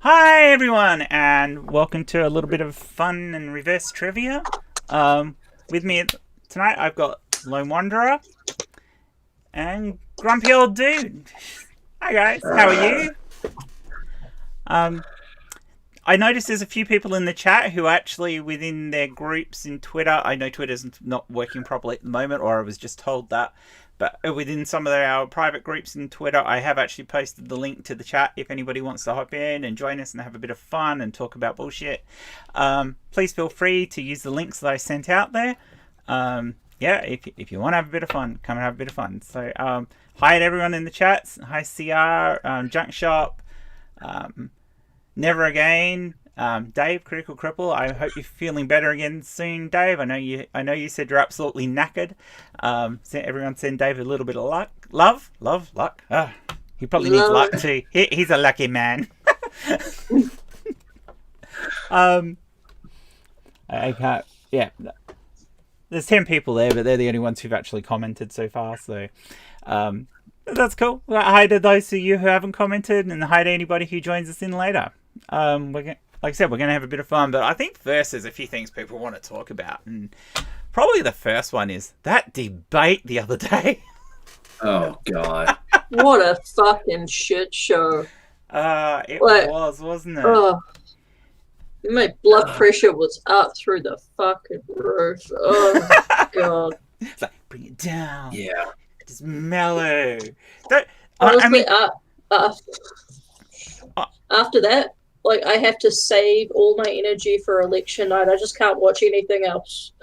Hi everyone, and welcome to a little bit of fun and reverse trivia. With me tonight, I've got Lone Wanderer and Grumpy Old Dude. Hi guys, how are you? Um, I noticed there's a few people in the chat who actually within their groups in Twitter. I know Twitter's not working properly at the moment, or I was just told that. But within some of our private groups in Twitter, I have actually posted the link to the chat if anybody wants to hop in and join us and have a bit of fun and talk about bullshit. Please feel free to use the links that I sent out there. Yeah, if you want to have a bit of fun, come and have a bit of fun. So, hi to everyone in the chats. Hi, CR, Junk Shop, Never Again, Dave, Critical Cripple. I hope you're feeling better again soon, Dave. I know you said you're absolutely knackered. Everyone send Dave a little bit of luck. Luck. He probably needs luck too. He's a lucky man. I can't. Yeah, there's 10 people there, but they're the only ones who've actually commented so far. So, that's cool. Hi to those of you who haven't commented, and hi to anybody who joins us in later. Like I said, we're going to have a bit of fun, but I think first there's a few things people want to talk about, and probably the first one is that debate the other day. Oh God! What a fucking shit show! It was, wasn't it? My blood pressure was up through the fucking roof. Oh my God! It's like, bring it down. Yeah. Just mellow. Honestly, after that, like, I have to save all my energy for election night. I just can't watch anything else.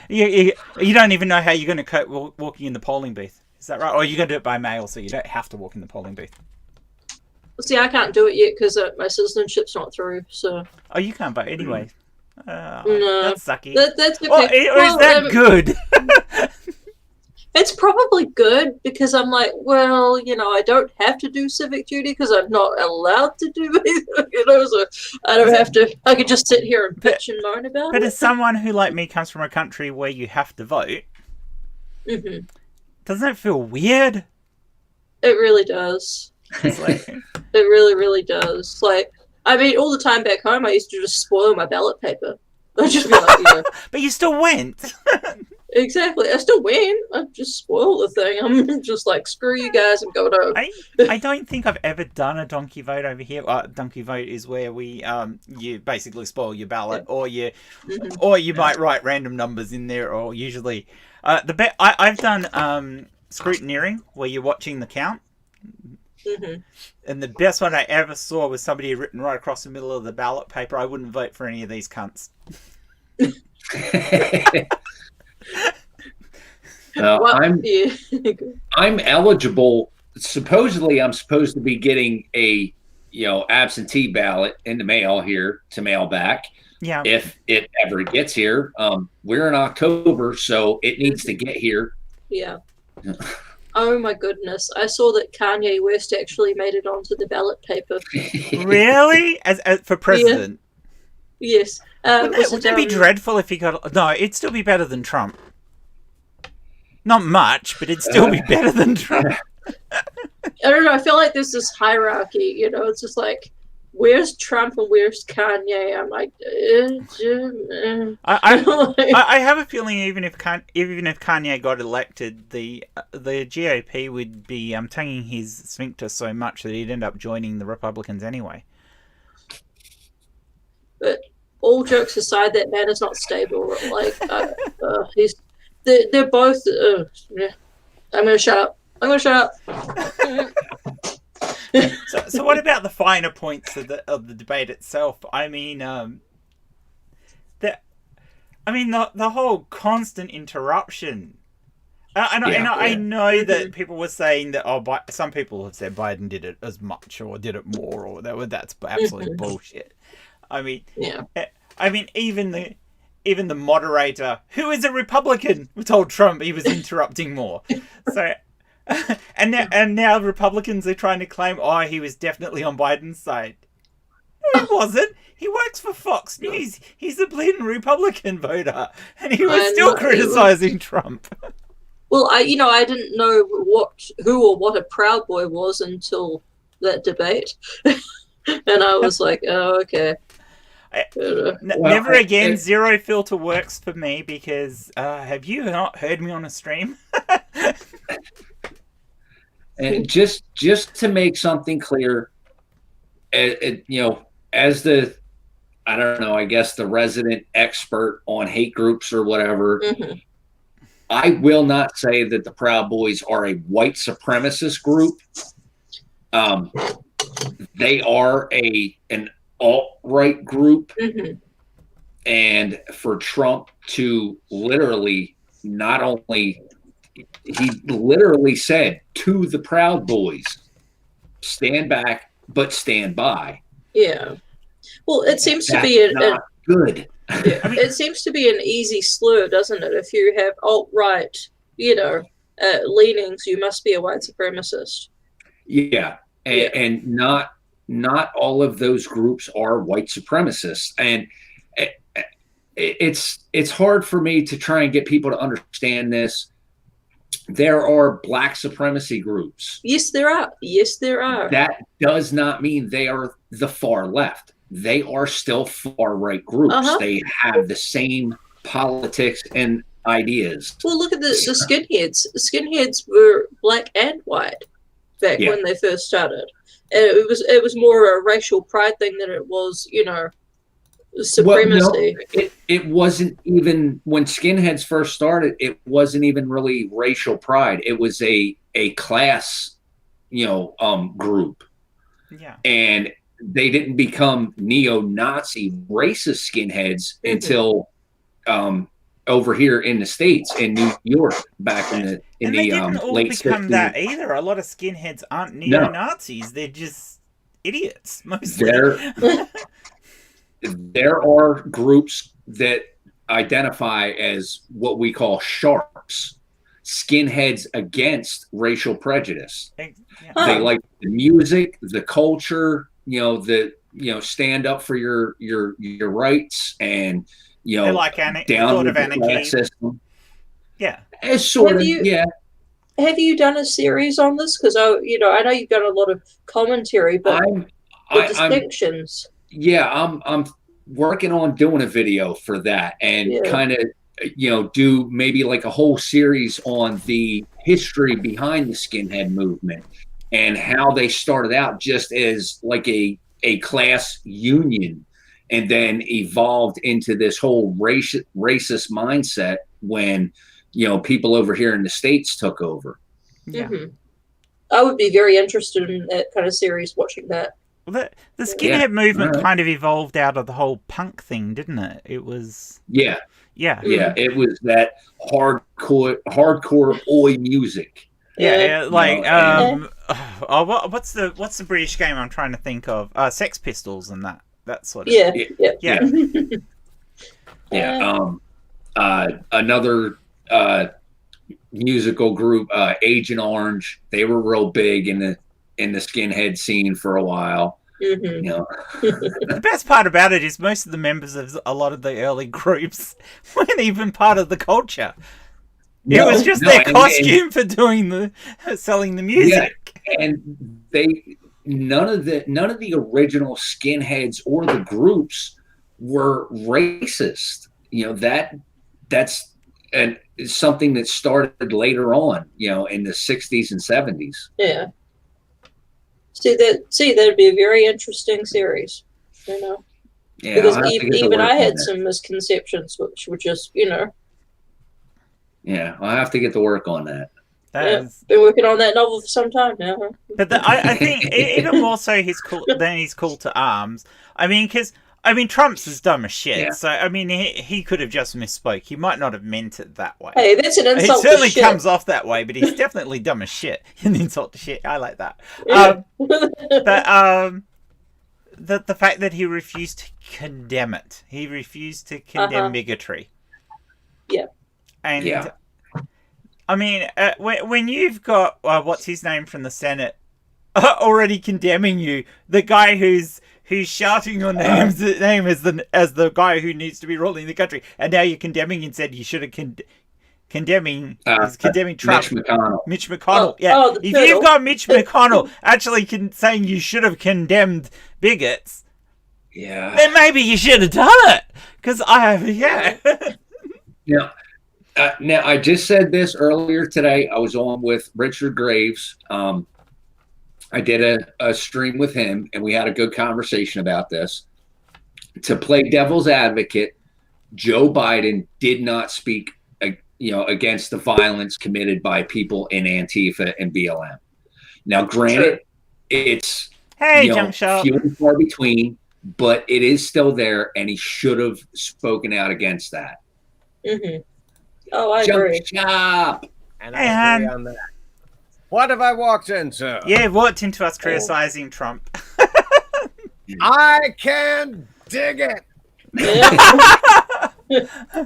You don't even know how you're going to cope walking in the polling booth. Is that right? Or you're going to do it by mail, so you don't have to walk in the polling booth. See, I can't do it yet because my citizenship's not through. So. Oh, you can't vote anyway. No, that's sucky. That's okay. Or is that good? It's probably good because I'm like, well, I don't have to do civic duty because I'm not allowed to do it. So I don't have to. I could just sit here and bitch and moan about it. But as someone who, like me, comes from a country where you have to vote, doesn't it feel weird? It really does. Like... It really, really does. Like, I mean, all the time back home, I used to just spoil my ballot paper. I'd just be like, But you still went. Exactly. I still win. I just spoil the thing. I'm just like, screw you guys and go home. I don't think I've ever done a donkey vote over here. Donkey vote is where you basically spoil your ballot, or you might write random numbers in there, or usually I've done scrutineering where you're watching the count. And the best one I ever saw was somebody had written right across the middle of the ballot paper, I wouldn't vote for any of these cunts. I'm eligible. Supposedly, I'm supposed to be getting a absentee ballot in the mail here to mail back. Yeah. If it ever gets here, we're in October, so it needs to get here. Yeah. Oh my goodness! I saw that Kanye West actually made it onto the ballot paper. Really? As for president? Yeah. Yes. Wouldn't it be dreadful if he got... No, it'd still be better than Trump. Not much, but it'd still be better than Trump. I don't know. I feel like there's this hierarchy. It's just like, where's Trump and where's Kanye? I'm like, I have a feeling even if Kanye got elected, the GOP would be tonguing his sphincter so much that he'd end up joining the Republicans anyway. But all jokes aside, that man is not stable. Like, they're both. Yeah. I'm gonna shut up. So what about the finer points of the debate itself? I mean, the whole constant interruption. I know that people were saying that some people have said Biden did it as much or did it more, or that's absolute bullshit. I mean, even the moderator, who is a Republican, told Trump he was interrupting more. So, and now Republicans are trying to claim, he was definitely on Biden's side. No, he wasn't. He works for Fox News. He's a blatant Republican voter, and he was still criticizing Trump. Well, I didn't know who or what a Proud Boy was until that debate, and I was like, oh, okay. Never again. Zero filter works for me because have you not heard me on a stream? And just to make something clear, as the, I don't know, I guess the resident expert on hate groups or whatever, I will not say that the Proud Boys are a white supremacist group. They are an alt-right group, and for Trump to literally not only, he literally said to the Proud Boys, stand back, but stand by. Yeah. Well, it seems to be not good. It seems to be an easy slur, doesn't it? If you have alt-right, leanings, you must be a white supremacist. Yeah. And not all of those groups are white supremacists. And it's hard for me to try and get people to understand this. There are black supremacy groups. Yes, there are. Yes, there are. That does not mean they are the far left. They are still far right groups. They have the same politics and ideas. Well, look at the skinheads. Skinheads were black and white back when they first started. And it was more a racial pride thing than it was, supremacy. Well, no, it wasn't even when skinheads first started. It wasn't even really racial pride. It was a class, group. Yeah, and they didn't become neo-Nazi racist skinheads until over here in the States, in New York, back in the they didn't all late become 60s. that either. A lot of skinheads aren't neo-Nazis. They're just idiots, mostly. There are groups that identify as what we call sharps, skinheads against racial prejudice. They like the music, the culture, stand up for your rights, and they like down of anarchy. System. Yeah, it's sort of Have you done a series on this? Because I know you've done a lot of commentary, but the distinctions. I'm working on doing a video for that, and kind of do maybe like a whole series on the history behind the skinhead movement and how they started out just as like a class union, and then evolved into this whole racist mindset when people over here in the States took over. Yeah. I would be very interested in that kind of series, watching that. Well, the skinhead movement kind of evolved out of the whole punk thing, didn't it? It was yeah, it was that hardcore oi music. What's the British game I'm trying to think of? Sex Pistols and that sort of. Another musical group, Agent Orange. They were real big in the skinhead scene for a while. The best part about it is most of the members of a lot of the early groups weren't even part of the culture. It was just their costume for doing selling the music. Yeah, and none of the original skinheads or the groups were racist. That's something that started later on, in the 60s and 70s. Yeah. That'd be a very interesting series, Yeah, because even I had some misconceptions, which were just, Yeah, I'll have to get to work on that. Been working on that novel for some time now. Huh? But I think even more so he's call to arms. Because Trump's as dumb as shit. Yeah. So he could have just misspoke. He might not have meant it that way. Hey, that's an insult. It certainly to shit. comes off that way, but he's definitely dumb as shit. An insult to shit. I like that. The fact that he refused to condemn it. He refused to condemn bigotry. Yeah. And when you've got what's his name from the Senate already condemning you, the guy who's shouting your name as the guy who needs to be ruling the country, and now you're condemning and said you should have condemning Uh, Trump. Mitch McConnell. Mitch McConnell. Oh, Yeah. oh, the If turtle. you've got Mitch McConnell actually saying you should have condemned bigots, Yeah. then maybe you should have done it. Because I have, yeah. Now, I just said this earlier today. I was on with Richard Graves. I did a stream with him, and we had a good conversation about this. To play devil's advocate, Joe Biden did not speak, against the violence committed by people in Antifa and BLM. Now, granted, it's Hey, Jump Shop. few and far between, but it is still there, and he should have spoken out against that. Mm-hmm. Oh, I Jump agree. Shop. And Hey, I agree Han. on that. What have I walked into? Yeah, walked into us criticizing Trump. I can dig it. Yeah.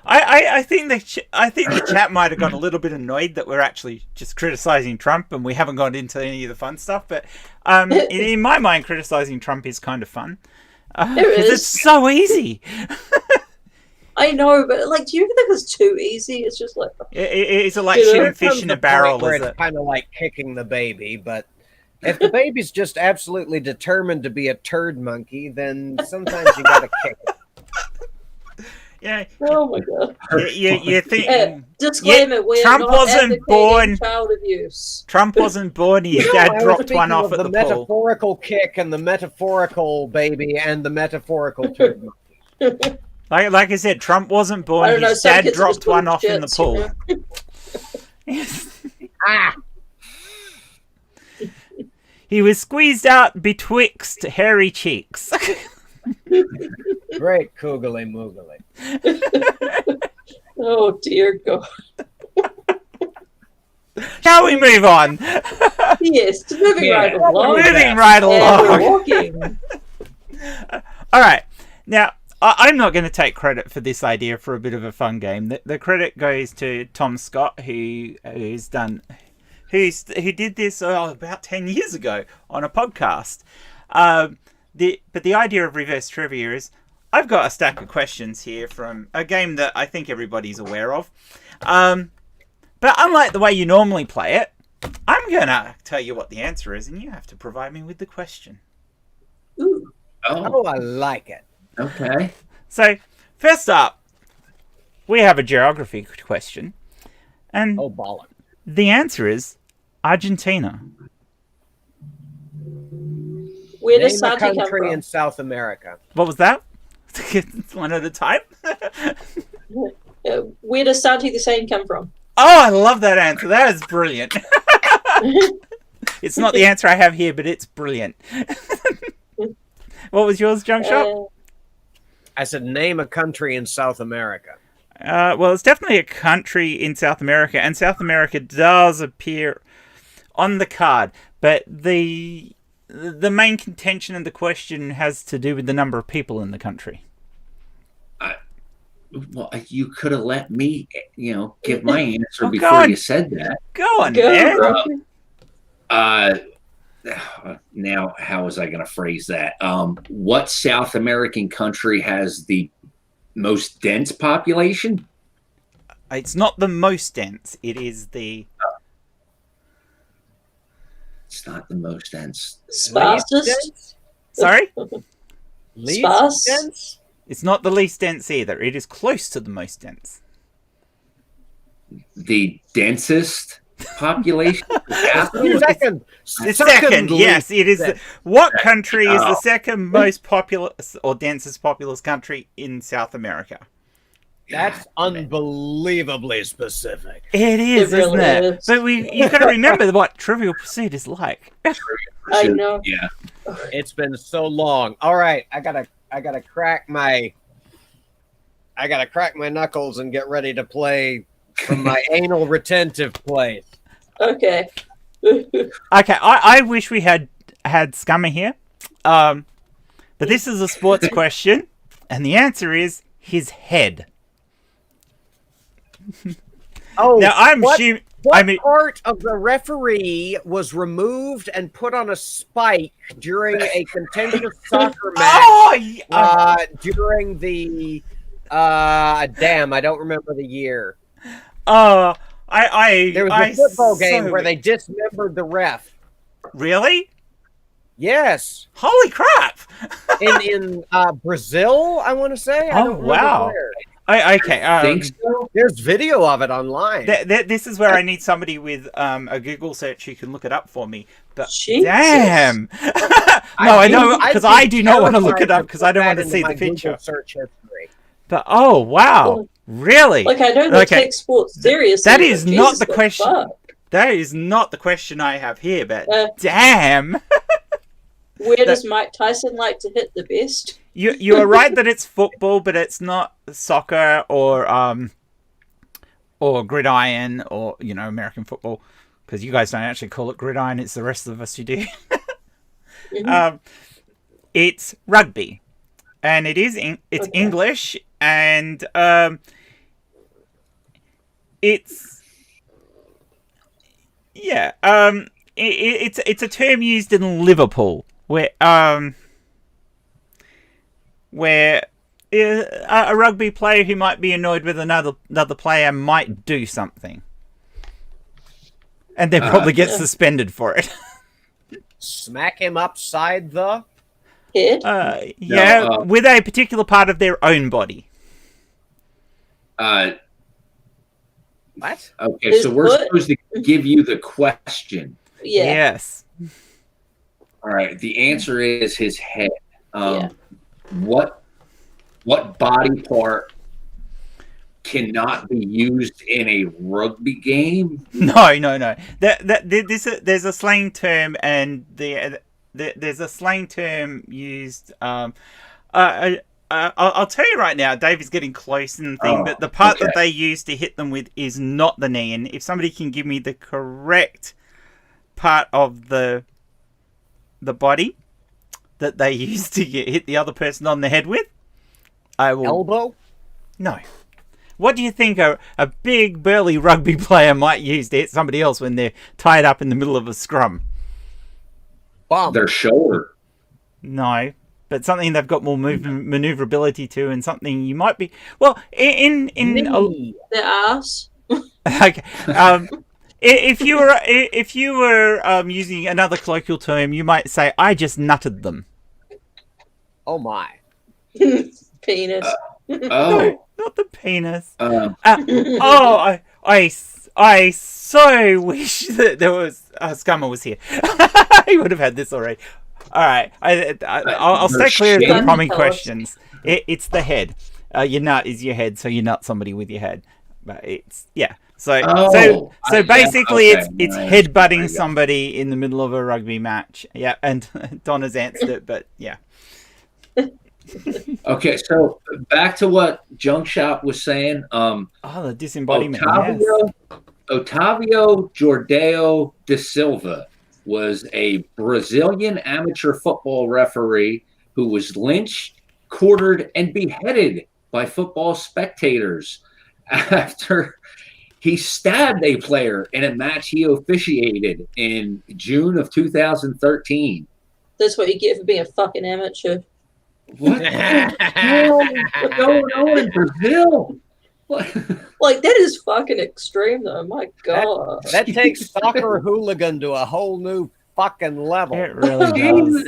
I think the chat might have got a little bit annoyed that we're actually just criticizing Trump and we haven't gone into any of the fun stuff. But in my mind, criticizing Trump is kind of fun because is. it's so easy. I know, but like, do you think it's too easy? It's just like, Is it like You know, shooting There fish comes in a a barrel? point where Is it's it? kind of like kicking the baby, but if the baby's just absolutely determined to be a turd monkey, then sometimes you gotta kick it. Yeah, oh my god. you think Disclaimer: we Trump are not wasn't advocating born- child abuse. Trump wasn't born. His No, dad I was dropped one speaking off of at the the pool. metaphorical kick and the metaphorical baby and the metaphorical turd monkey. Like I said, Trump wasn't I born. don't know. His Some dad kids are just dropped one little off in the shits, pool. you know? Ah! He was squeezed out betwixt hairy cheeks. Great koogly moogly. Oh dear God. Shall we move on? Yes, moving Yeah. right along. Moving right And we're along. walking. All right. Now, I'm not going to take credit for this idea for a bit of a fun game. The credit goes to Tom Scott, who did this about 10 years ago on a podcast. But the idea of reverse trivia is I've got a stack of questions here from a game that I think everybody's aware of. But unlike the way you normally play it, I'm going to tell you what the answer is, and you have to provide me with the question. Ooh. Oh, I like it. Okay. So, first up, we have a geography question. And Oh, bollock. the answer is Argentina. Where does Name a Santi come country from? in South America. What was that? One at a time? Where does Santi the Sane come from? Oh, I love that answer. That is brilliant. It's not the answer I have here, but it's brilliant. What was yours, Junk Shop? I said, name a country in South America. Well, it's definitely a country in South America, and South America does appear on the card, but the main contention of the question has to do with the number of people in the country. Well, you could have let me, give my answer Oh, go before on. you said that. Go on, Go, man. Grumpy. Now, how was I going to phrase that? What South American country has the most dense population? It's not the most dense. It is the... It's not the most dense. Spartacus? Sorry? Least Sparse? dense? It's not the least dense either. It is close to the most dense. The densest population? Second. The second, yes, it is. dense. What country is the Oh. second most populous or densest populous country in South America? That's unbelievably specific. It is, It really isn't it? is. But you got to remember what Trivial Pursuit is like. I know. Yeah. It's been so long. All right, I gotta crack my knuckles and get ready to play from my anal retentive place. Okay. Okay, I wish we had Scummer here, but this is a sports question, and the answer is his head. Oh, Now I'm what, assuming. what I mean, part of the referee was removed and put on a spike during a contentious soccer match? oh, yeah, During the damn, I don't remember the year. Oh, I There was I a football game so- where they dismembered the ref. Really? Yes, Holy crap! in Brazil, I want to say. I Oh, don't remember wow. where. Okay. Think so? There's video of it online. This is where I need somebody with a Google search who can look it up for me. But Jesus. damn! No, I know because I do not want to look it up because I don't want to see the picture. Search history. But oh wow, really? Like, I know they Okay. take sports seriously. That is but not Jesus, the what question. fuck? That is not the question I have here. But damn, Where does Mike Tyson like to hit the best? you are right that it's football, but it's not soccer or gridiron or American football because you guys don't actually call it gridiron. It's the rest of us who do. Mhm. It's rugby, and it's Okay. English, and it's it's a term used in Liverpool where a rugby player who might be annoyed with another player might do something, and then probably get suspended for it. Smack him upside the. Head? With a particular part of their own body. Uh, What? okay, His so we're foot? supposed to give you the question. Yeah. Yes. All right. The answer is his head. Yeah. What body part cannot be used in a rugby game? No. There's a slang term, and there's a slang term used. I'll tell you right now, Dave is getting close in the thing, but the part that they use to hit them with is not the knee. And if somebody can give me the correct part of the body that they use to hit the other person on the head with, I will. Elbow? No. What do you think a big burly rugby player might use to hit somebody else when they're tied up in the middle of a scrum? Bum. Their shoulder. No, but something they've got more maneuverability to, and something you might be in Knee. Their ass. okay. If you were using another colloquial term, you might say, "I just nutted them." Oh my. Penis. Oh. Not the penis. I so wish that there was Scummer was here. He would have had this already. All right, I'll stay clear of the Shame. plumbing questions. It's the head. Your nut is your head, so you nut somebody with your head. But it's So basically, it's headbutting somebody in the middle of a rugby match. Yeah, and Donna's answered it, but yeah. Okay, so back to what Junk Shop was saying. The disembodiment. Otavio Jordao da Silva was a Brazilian amateur football referee who was lynched, quartered, and beheaded by football spectators after he stabbed a player in a match he officiated in June of 2013. That's what you get for being a fucking amateur. What the hell is going on in Brazil? What? Like, that is fucking extreme, though. My God. That takes soccer hooligan to a whole new fucking level. It really does.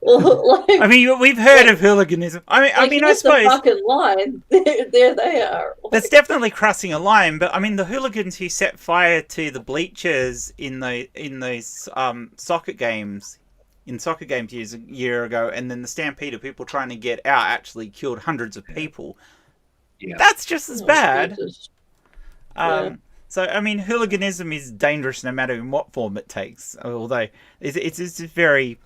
Like, I mean, we've heard of hooliganism. I you I hit suppose the fucking line. There they are. that's definitely crossing a line. But I mean, the hooligans who set fire to the bleachers in those soccer games. In soccer games a year ago, and then the stampede of people trying to get out actually killed hundreds of people. Yeah. That's just as bad. Jesus. So, I mean, hooliganism is dangerous no matter in what form it takes. Although, it's a very,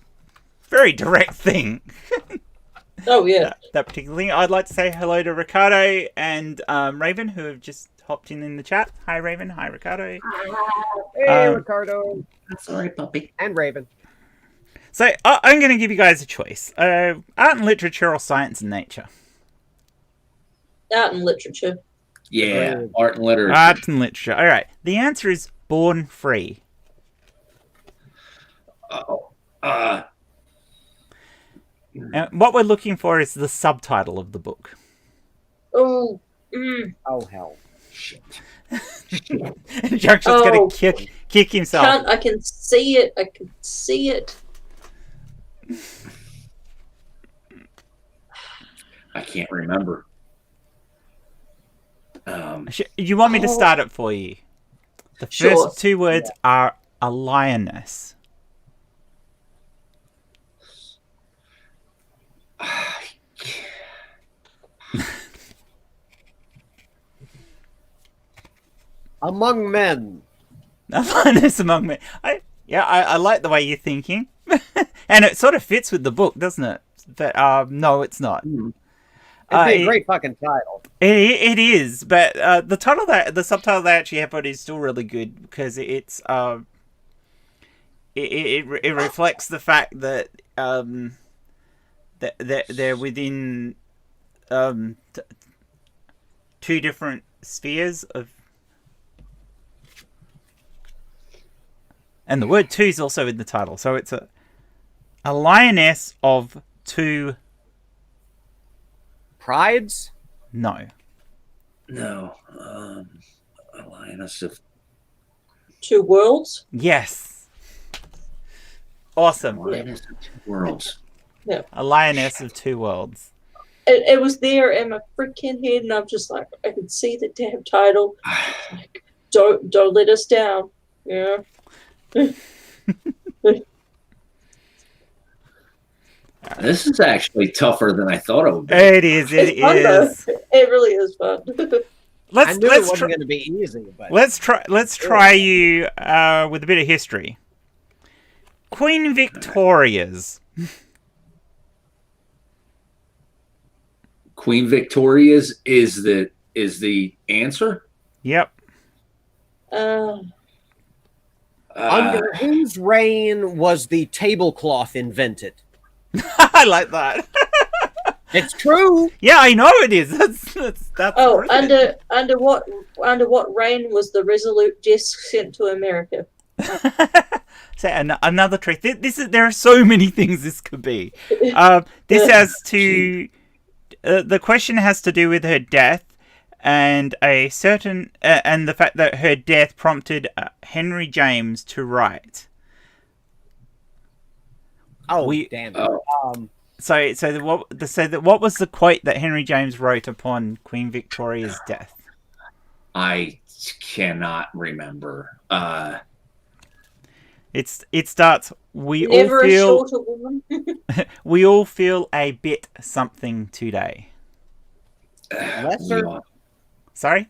very direct thing. Oh, yeah. That particular thing. I'd like to say hello to Ricardo and Raven, who have just hopped in the chat. Hi, Raven. Hi, Ricardo. Hey, Ricardo. That's all right, puppy. And Raven. So, I'm going to give you guys a choice. Art and literature or science and nature? Art and literature. Yeah, art and literature. Art and literature. All right. The answer is Born Free. Uh, And what we're looking for is the subtitle of the book. Oh, Oh, hell. Shit. And Junction's Oh. gonna kick himself. I can see it. I can see it. I can't remember. You want me to start it for you? The Sure. first two words are a lioness. Among men. A lioness among men. I like the way you're thinking. And it sort of fits with the book, doesn't it? But no, it's not. It'd be a great fucking title. It is, but the subtitle they actually have put is still really good because it reflects the fact that that they're within two different spheres of, and the word two is also in the title, so it's a lioness of two. Prides? No. No. A lioness of Two worlds. Yes. Awesome. lioness of two worlds. A lioness of two worlds. It was there in my freaking head, and I'm just like, I could see the damn title. Like, don't let us down. Yeah. This is actually tougher than I thought it would be. It is. It It's fun, though. is. It really is fun. I knew it Let's wasn't going to be easy, but let's try you with a bit of history. Queen Victoria's. Queen Victoria's is the answer. Yep. under whose reign was the tablecloth invented? I like that. It's true. Yeah, I know it is. That's Oh, brilliant. under what reign was the Resolute disc sent to America? So another trick. There are so many things this could be. This has to. The question has to do with her death, and and the fact that her death prompted Henry James to write. Oh, damn it. What was the quote that Henry James wrote upon Queen Victoria's death? I cannot remember. It starts. We Never all a feel. shorter woman. We all feel a bit something today. Lesser? Sorry?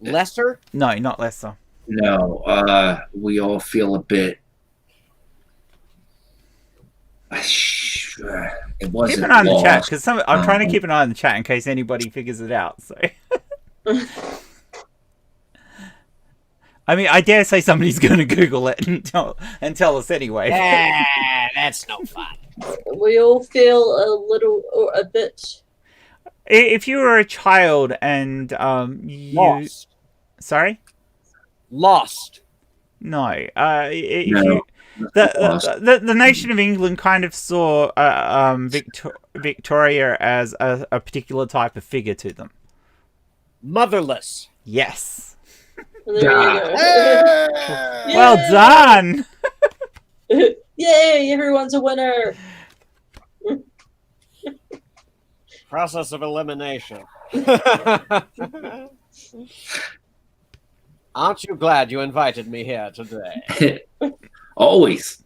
Lesser? No, not lesser. No, we all feel a bit. It wasn't. Keep an eye on the chat lost. because I'm trying to keep an eye on the chat in case anybody figures it out. So, I mean, I dare say somebody's going to Google it and tell us anyway. That's no fun. We all feel a little or a bit. If you were a child and Lost. Sorry? Lost. No. No. The nation of England kind of saw Victoria as a particular type of figure to them. Motherless. Yes. There you go. Well done. Yay! Everyone's a winner. Process of elimination. Aren't you glad you invited me here today? Always.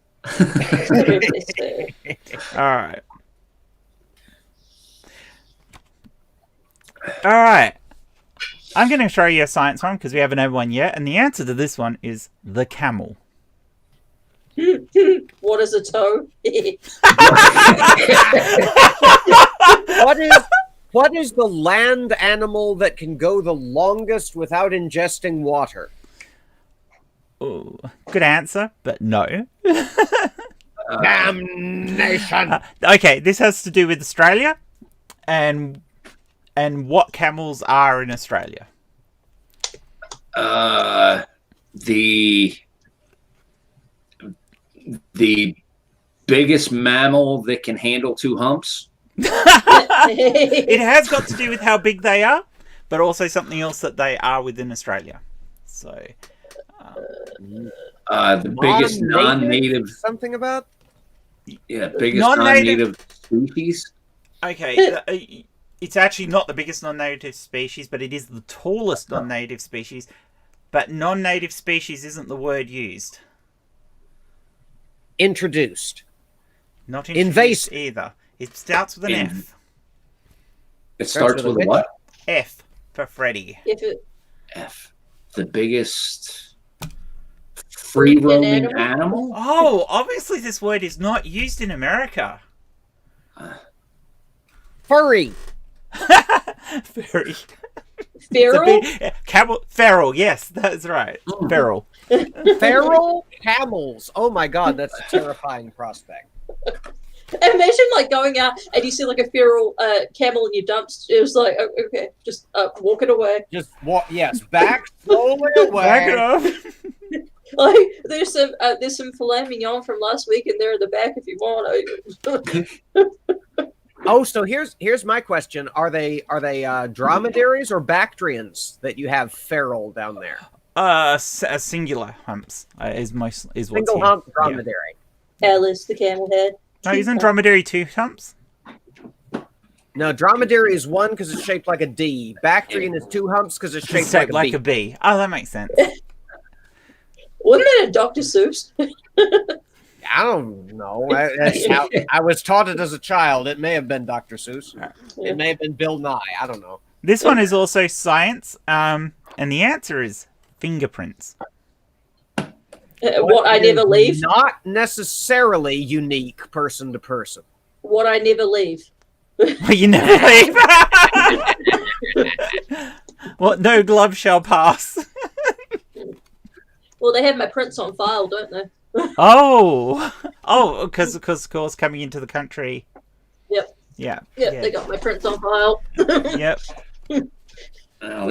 All right. I'm going to show you a science one because we haven't had one yet, and the answer to this one is the camel. What is a toe? What is the land animal that can go the longest without ingesting water? Ooh, good answer, but no. Damnation! Okay, this has to do with Australia and what camels are in Australia. The biggest mammal that can handle two humps. It has got to do with how big they are, but also something else that they are within Australia. So, The biggest non-native, something about biggest Non-native- non-native species. okay, it's actually not the biggest non-native species, but it is the tallest non-native species. But non-native species isn't the word used. introduced. Not Invasive. either. It starts with an F. It starts with with a what? F for Freddy. If it, F. The biggest free-roaming An animal? Oh, obviously this word is not used in America. Furry. Very. feral? Feral, yes, that's right. Feral. Feral camels. Oh my god, that's a terrifying prospect. Imagine like going out and you see like a feral camel in your dumps. It was like, oh, okay, just walk it away. Just walk. Yes, back slowly away. Back it up. Like there's some filet mignon from last week, and they're in the back if you want. Oh, so here's my question: Are they dromedaries or Bactrians that you have feral down there? A singular humps is what's Single here. hump Yeah. dromedary. Alice the camel head. No, isn't dromedary two humps? No, dromedary is one because it's shaped like a D. Bactrian is two humps because it's shaped Shaped like a B. B. Oh, that makes sense. Wasn't it a Dr. Seuss? I don't know. I was taught it as a child. It may have been Dr. Seuss. It may have been Bill Nye. I don't know. This one is also science, and the answer is fingerprints. What I never leave. Not necessarily unique person to person. What I never leave. Well, you never leave. What? No glove shall pass. Well, they have my prints on file, don't they? Oh, because of course coming into the country. Yep. Yeah. Yep, they got my prints on file. Yep. Well,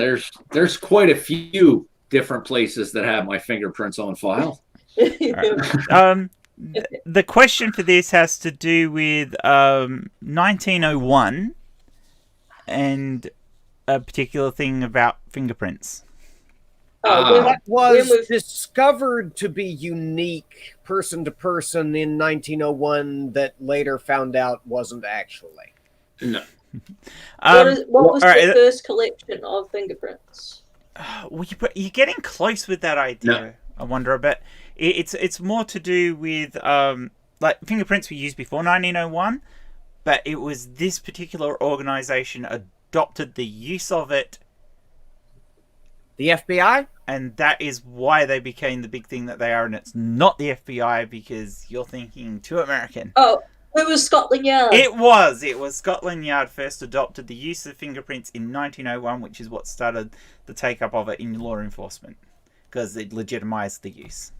there's quite a few different places that have my fingerprints on file. The question for this has to do with 1901 and a particular thing about fingerprints. What was when discovered to be unique person to person in 1901 that later found out wasn't actually? No. What was all right, the first collection of fingerprints? Well, you're getting close with that idea. No. I wonder a bit. It's more to do with like fingerprints were used before 1901, but it was this particular organization adopted the use of it, The FBI? and that is why they became the big thing that they are. And it's not the FBI because you're thinking too American. Oh, it was Scotland Yard. It was Scotland Yard first adopted the use of fingerprints in 1901, which is what started the take up of it in law enforcement because it legitimized the use.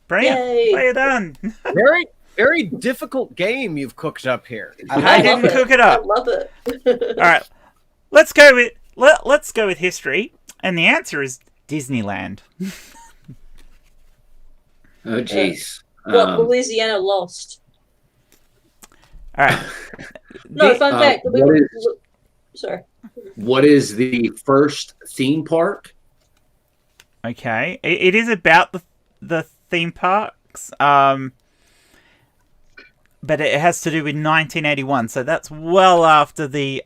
Brilliant. Yay. Well done. Very, very difficult game you've cooked up here. I didn't love cook it I up. love it. All right. Let's go with history, and the answer is Disneyland. Oh, jeez. What Louisiana lost. All right. No, fun fact. Sorry. What is the first theme park? Okay. It is about the theme parks. But it has to do with 1981, so that's well after the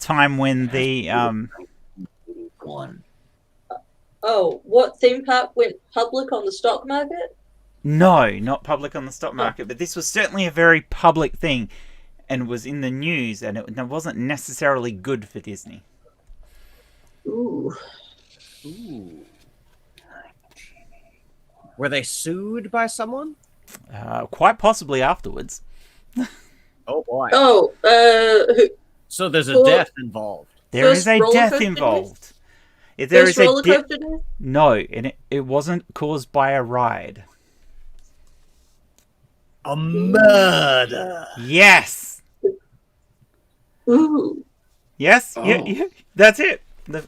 time when the one. Oh, what theme park went public on the stock market? No, not public on the stock market, but this was certainly a very public thing and was in the news, and it wasn't necessarily good for Disney. Ooh. Were they sued by someone? Quite possibly afterwards. Oh boy. Oh, So there's a Well, death involved. There is First a roller death coaster involved. If there first is a roller coaster death? No, and it wasn't caused by a ride. A murder. Yes. Ooh. Yes. Oh. Yeah, that's it. The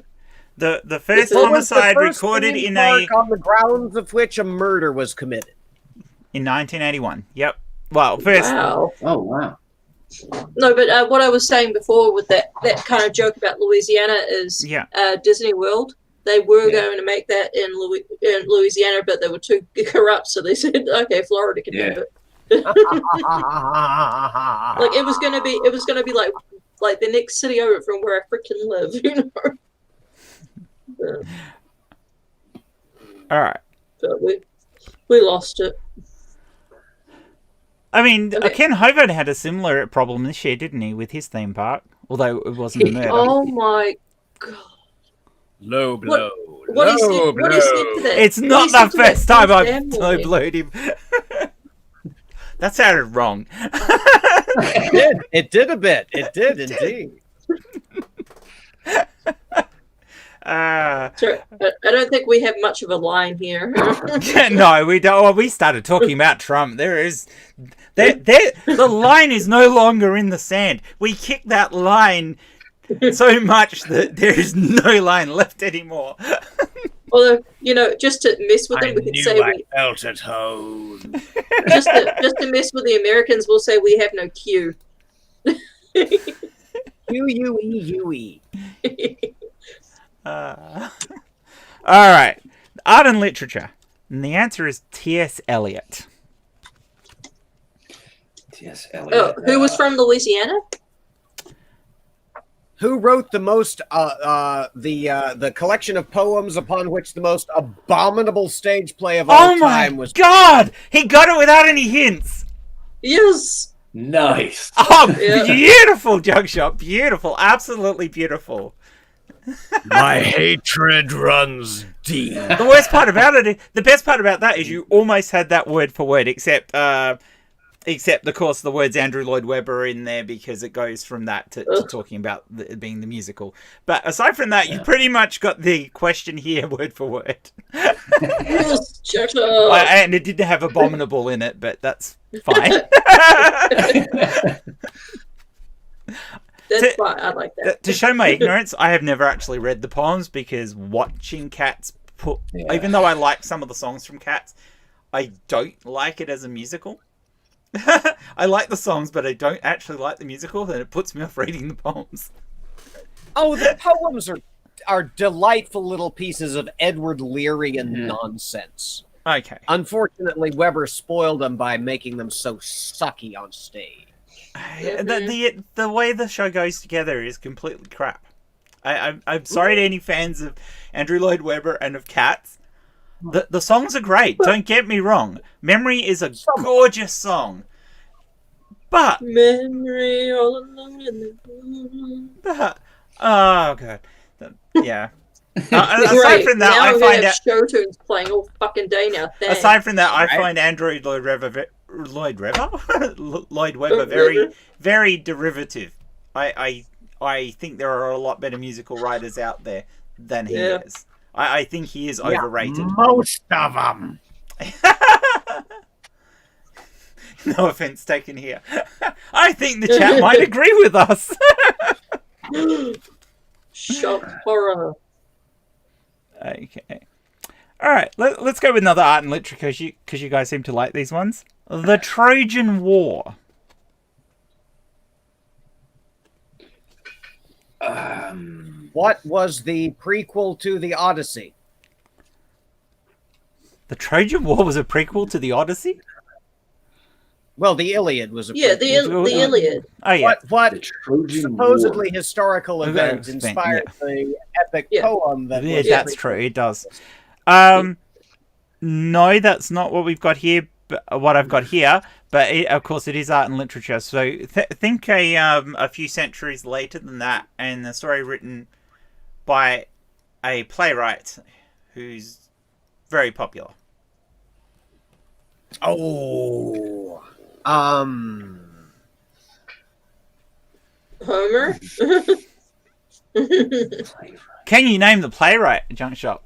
first What was the homicide first recorded theme in park on the grounds of which a murder was committed? in 1981. Yep. Well, first Wow. Oh, wow. No, but what I was saying before with that kind of joke about Louisiana is Disney World. They were going to make that in Louisiana, but they were too corrupt, so they said, "Okay, Florida can have it." Like it was gonna be like the next city over from where I freaking live, All right. So we lost it. I mean, Ken Hobart had a similar problem this year, didn't he, with his theme park? Although it wasn't a murder. Oh my god. Low blow. What he said to that? It's not the first time I've low blowed him. That sounded wrong. It did. It did a bit. It did indeed. Sorry, I don't think we have much of a line here. No, we don't. Well, we started talking about Trump. The line is no longer in the sand. We kicked that line so much that there is no line left anymore. Although, just to mess with them, we could say I felt at home. Just to mess with the Americans, we'll say we have no Q. Q-U-E-U-E. All right. Art and literature. And the answer is T.S. Eliot. T.S. Eliot. Oh, who was from Louisiana? Who wrote the most, the collection of poems upon which the most abominable stage play of all time was... Oh my God! He got it without any hints! Yes! Nice! Oh, beautiful, Jugshot. Beautiful. Absolutely beautiful. My hatred runs deep. The best part about that is you almost had that word for word, except of course the words Andrew Lloyd Webber are in there because it goes from that to talking about being the musical. But aside from that, you pretty much got the question here word for word. Yes, shut up. And it didn't have abominable in it, but that's fine. That's fine. I like that. To show my ignorance, I have never actually read the poems because watching Cats even though I like some of the songs from Cats, I don't like it as a musical. I like the songs, but I don't actually like the musical, and it puts me off reading the poems. Oh, the poems are delightful little pieces of Edward Learyan nonsense. Okay. Unfortunately, Weber spoiled them by making them so sucky on stage. The way the show goes together is completely crap. I'm sorry to any fans of Andrew Lloyd Webber and of Cats. The songs are great, don't get me wrong. Memory is a gorgeous song. But... Memory all alone in the room. But... Oh, God. Yeah. Aside from that, now I find have show tunes playing all fucking day now. Thanks. Aside from that, I find Andrew Lloyd Webber very, very derivative. I think there are a lot better musical writers out there than he is. I think he is overrated. Most of them. No offense taken here. I think the chat might agree with us. Shock horror. Okay. All right. Let's go with another art and literature because you guys seem to like these ones. The Trojan War. What was the prequel to the Odyssey? The Trojan War was a prequel to the Odyssey? Well, the Iliad was a prequel. Yeah, the Iliad. Oh, yeah. What supposedly historical event inspired the epic poem that was... That's true. It does. No, that's not what we've got here. What I've got here, but of course it is art and literature. So think a few centuries later than that, and the story written by a playwright who's very popular. Oh, Homer. Can you name the playwright, Junk Shop?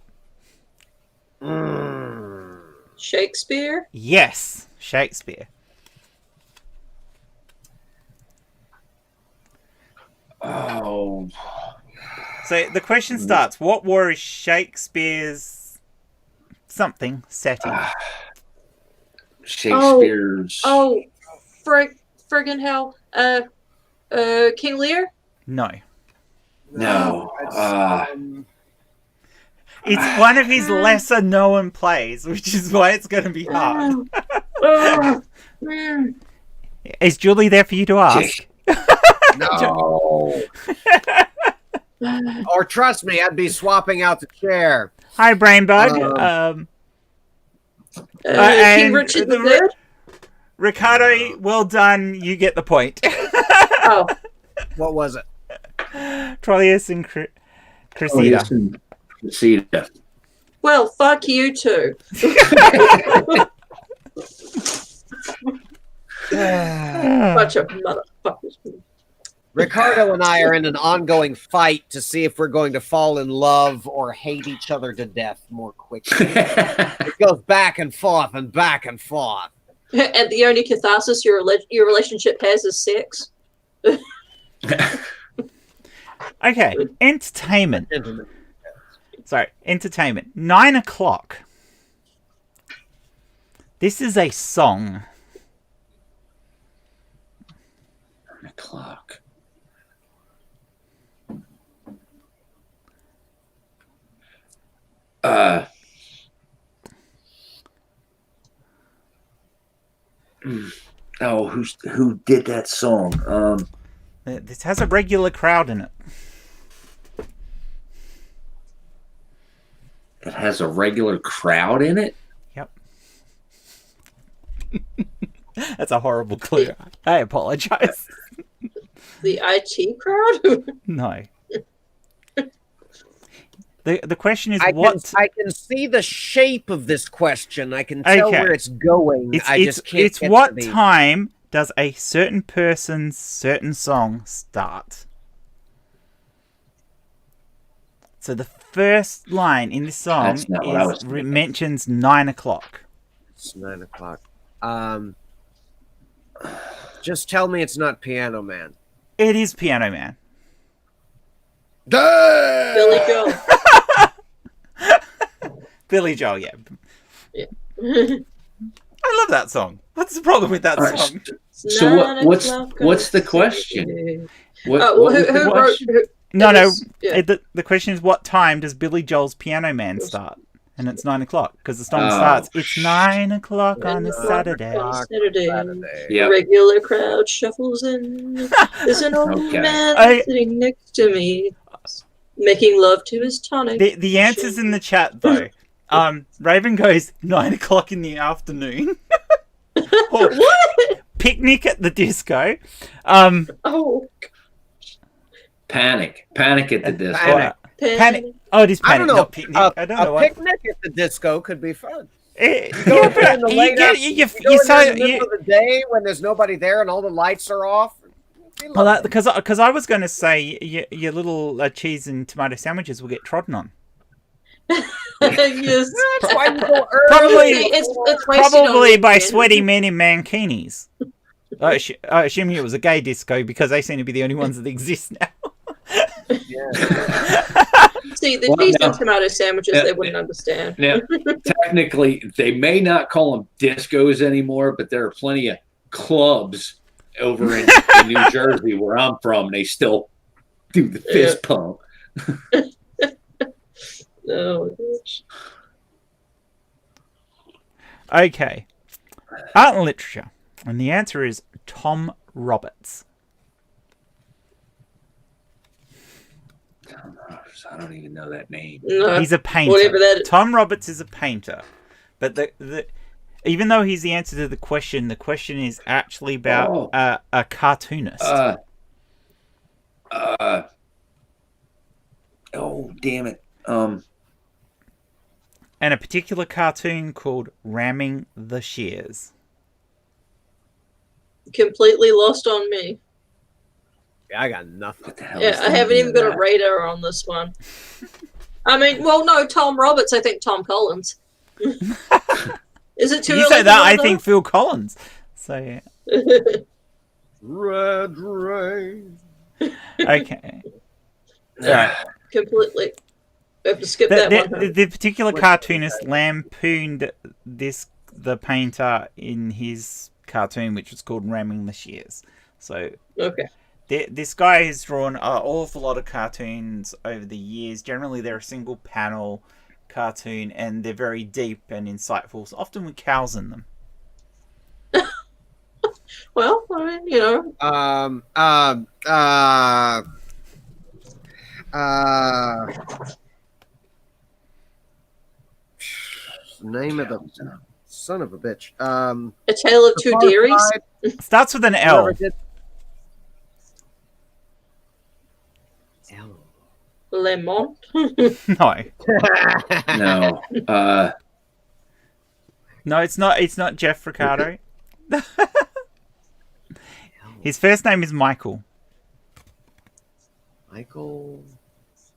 Shakespeare? Yes, Shakespeare. Oh. So the question starts, what war is Shakespeare's something setting? Shakespeare's... Oh, friggin' hell? King Lear? No. No. It's one of his lesser known plays, which is why it's going to be hard. Is Julie there for you to ask? No. Or trust me, I'd be swapping out the chair. Hi, Brainbug. King and Richard the the Third? Ricardo, well done. You get the point. Oh. What was it? Troilus and Cressida. Cressida. Well, fuck you too. Bunch of motherfuckers. Ricardo and I are in an ongoing fight to see if we're going to fall in love or hate each other to death more quickly. It goes back and forth and back and forth. And the only catharsis your relationship has is sex. Okay, entertainment. Sorry, entertainment. 9 o'clock. This is a song. 9 o'clock. Oh, who did that song? This has a regular crowd in it. It has a regular crowd in it? Yep. That's a horrible clue. I apologize. The IT crowd? No. The question is I can see the shape of this question. I can tell Okay. where it's going. I just can't. It's get what to the... time does a certain person's certain song start? So the first line in this song That's not what I was thinking. mentions 9 o'clock. It's 9 o'clock. Just tell me it's not Piano Man. It is Piano Man. Billy Joel. Billy Joel, yeah. Yeah. I love that song. What's the problem with that All right, song? So what's the question? What Oh, was who the wrote? question? No. Yeah. The question is, what time does Billy Joel's Piano Man start? And it's 9 o'clock because the song starts. It's 9 o'clock on a Saturday. Saturday. Yep. Regular crowd shuffles in. There's an old Okay. man sitting next to me, making love to his tonic. The answer's in the chat though. Raven goes 9 o'clock in the afternoon. Or What? Picnic at the disco. Oh, Panic at the disco. Panic. Panic. Oh, it is I Panic, don't know. not Picnic. I don't know A what. picnic at the disco could be fun. Yeah, Go in there in the but late you go in saw there in the middle of the day when there's nobody there and all the lights are off. well, because I was going to say your little cheese and tomato sandwiches will get trodden on. yes. That's why you go early. Probably- It's wasted on Probably by weekend. sweaty men in mankinis. I assume it was a gay disco because they seem to be the only ones that exist now. See, the Well, cheese now- and tomato sandwiches, now- they wouldn't understand. Now, technically, they may not call them discos anymore, but there are plenty of clubs over in New Jersey where I'm from. They still do the fist pump. Oh, gosh. Okay. Art and literature. And the answer is Tom Roberts. I don't even know that name. No, He's a painter. whatever that is. Tom Roberts is a painter. But even though he's the answer to the question is actually about a cartoonist. Oh, damn it. And a particular cartoon called Ramming the Shears. Completely lost on me. I got nothing. What the hell? Yeah, is I the haven't name even of got a that? radar on this one. I mean, well, no, Tom Roberts. I think Tom Collins. Is it too You early say to that, know I think Phil Collins. So, yeah. Red rain. Okay. Alright. Completely. We have to skip that one. The particular cartoonist lampooned the painter in his cartoon, which was called Ramming the Shears. So Okay. this guy has drawn an awful lot of cartoons over the years. Generally, they're a single panel cartoon, and they're very deep and insightful, so often with cows in them. Well, I mean, you know. Name of the son of a bitch. A Tale of Two Dairies. Starts with an L. Whoever did- L. Lemon. No, No. no, it's not. It's not Jeff Ricardo. His first name is Michael. Michael.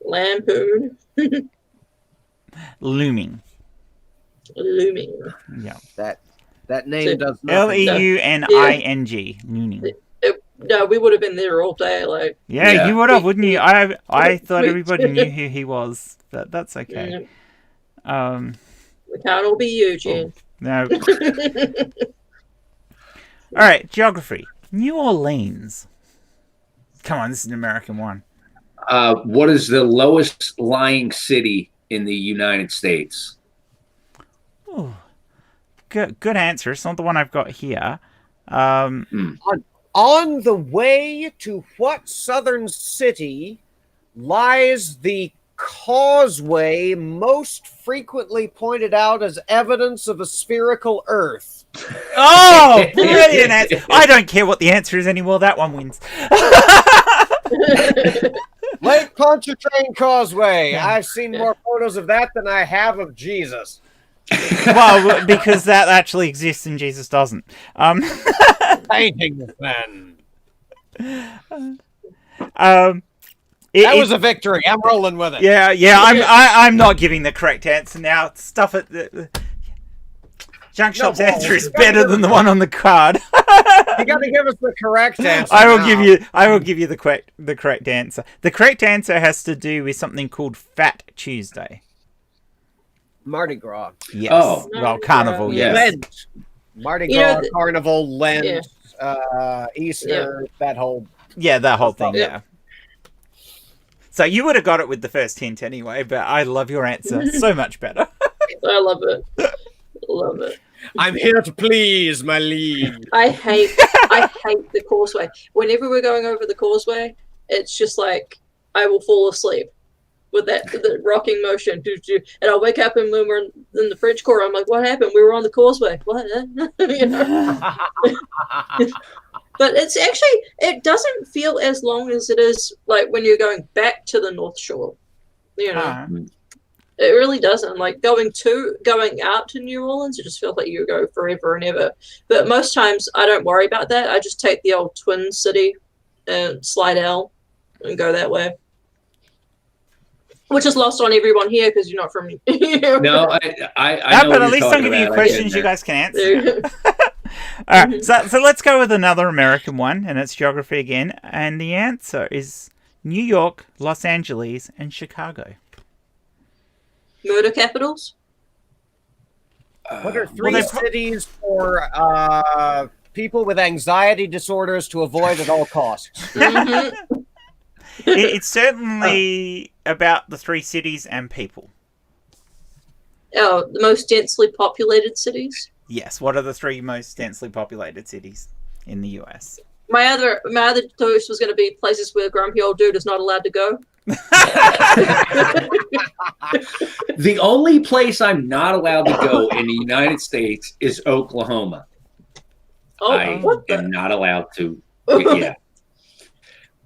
Lampoon. Looming. Looming. Yeah. That name does L nothing. E U N I N G. Looming. No, we would have been there all day. Like, Yeah, Yeah. you would have, wouldn't you? I thought Me everybody too. knew who he was, but that's okay. We can't all be Eugene. No. All right, geography. New Orleans. Come on, this is an American one. What is the lowest lying city in the United States? Ooh. Good answer. It's not the one I've got here. On the way to what southern city lies the causeway most frequently pointed out as evidence of a spherical Earth? Oh, brilliant answer. I don't care what the answer is anymore. That one wins. Lake Pontchartrain Causeway. I've seen more photos of that than I have of Jesus. Well, because that actually exists and Jesus doesn't. Paintings, then. That was a victory. I'm rolling with it. Yeah. I'm not giving the correct answer now. Stuff at the Junk Shop's answer is better than the one on the card. You got to give us the correct answer. I now. will give you the correct answer. The correct answer has to do with something called Fat Tuesday. Mardi Gras. Oh. Yes. Well, Mardi Carnival. Gras. Yes. Lent. Mardi You know, Gras, Carnival, Lent, Yeah. Easter, that whole. Yeah, that whole thing. Yep. Yeah. So you would have got it with the first hint anyway, but I love your answer so much better. I love it. Love it. I'm here to please, my liege. I hate the causeway. Whenever we're going over the causeway, it's just like I will fall asleep with the rocking motion. And I'll wake up and when we're in the French Quarter, I'm like, what happened? We were on the causeway. What? You know? But it's actually, it doesn't feel as long as it is like when you're going back to the North Shore. You know, it really doesn't. Like going out to New Orleans, it just feels like you go forever and ever. But most times I don't worry about that. I just take the old Twin City and Slidell and go that way. Which is lost on everyone here because you're not from. No, I know but what at you're least I'm talking giving you about. questions you guys can answer. All right, so let's go with another American one, and it's geography again. And the answer is New York, Los Angeles, and Chicago. Murder capitals. What are three they- cities for people with anxiety disorders to avoid at all costs? Mm-hmm. It's certainly about the three cities and people. Oh, the most densely populated cities. Yes, what are the three most densely populated cities in the US? My other choice was going to be places where grumpy old dude is not allowed to go. The only place I'm not allowed to go in the United States is Oklahoma. Oh, I what the? am not allowed to. Yeah.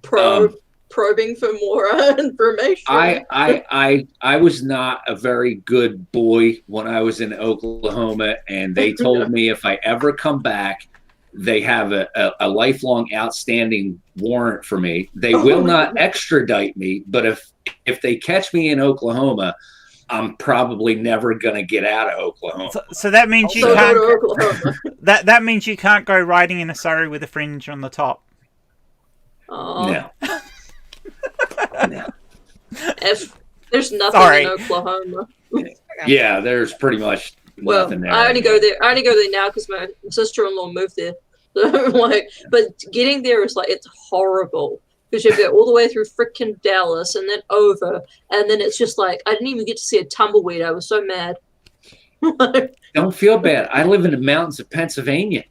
Probing for more information. I was not a very good boy when I was in Oklahoma, and they told me if I ever come back, they have a lifelong outstanding warrant for me. They will not extradite me, but if they catch me in Oklahoma, I'm probably never gonna get out of Oklahoma. So that means you So go can't. to Oklahoma. That means you can't go riding in a Surrey with a fringe on the top. Oh, No. No. if there's nothing Sorry. in Oklahoma. Yeah, there's pretty much Well, nothing there. I only go there. I only go there now because my sister-in-law moved there. So like, but getting there is like it's horrible because you have to go all the way through frickin' Dallas and then over, and then it's just like I didn't even get to see a tumbleweed. I was so mad. Don't feel bad. I live in the mountains of Pennsylvania.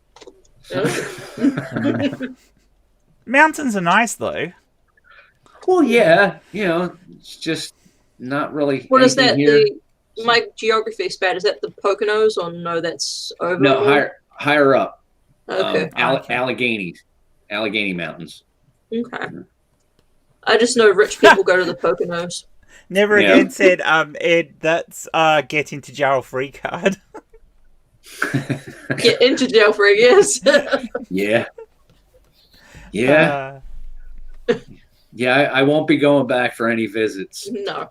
Mountains are nice though. Well, yeah, it's just not really. What is that? here. My geography is bad. Is that the Poconos or no? That's over. No, higher up. Okay. Allegheny Mountains. Okay. I just know rich people go to the Poconos. Never again said, Ed, that's get into jail free card. Get into jail free, yes. Yeah. Yeah. Yeah, I won't be going back for any visits. No.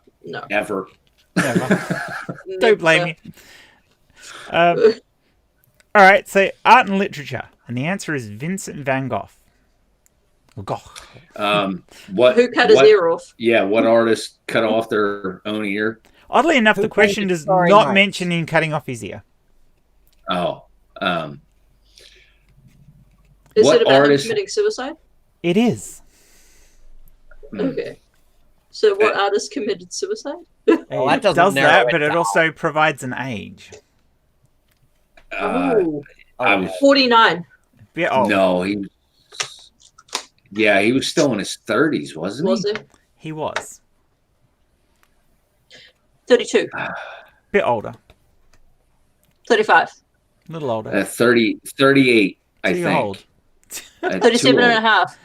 Ever. Never. Don't blame me. All right, so art and literature, and the answer is Vincent van Gogh. Who cut his ear off? Yeah, what artist cut off their own ear? Oddly enough, the question does not mention him cutting off his ear. Oh, is it about him committing suicide? It is. Okay. So what artist committed suicide? Well, it does that, but it also provides an age. I was 49. Bit old. No, he was still in his 30s, wasn't he? Was he? He was. 32. Bit older. 35. A little older. 38, I Too think. old. 37 and a half.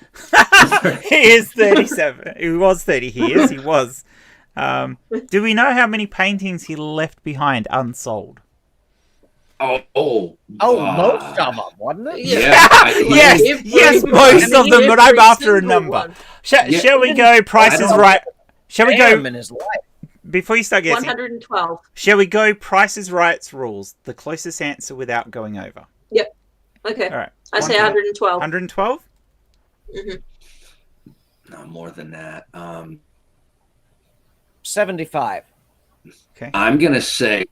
He is 37. He was 30. He was. Do we know how many paintings he left behind unsold? Oh, most of them, wasn't it? Yes, most of them, but I'm after a number. Shall we go prices right? Shall we go in his life. Before you start guessing? 112. Shall we go prices rights rules? The closest answer without going over. Yep. Okay. All right. I say 112. 112? No, more than that. 75. Okay. I'm gonna say.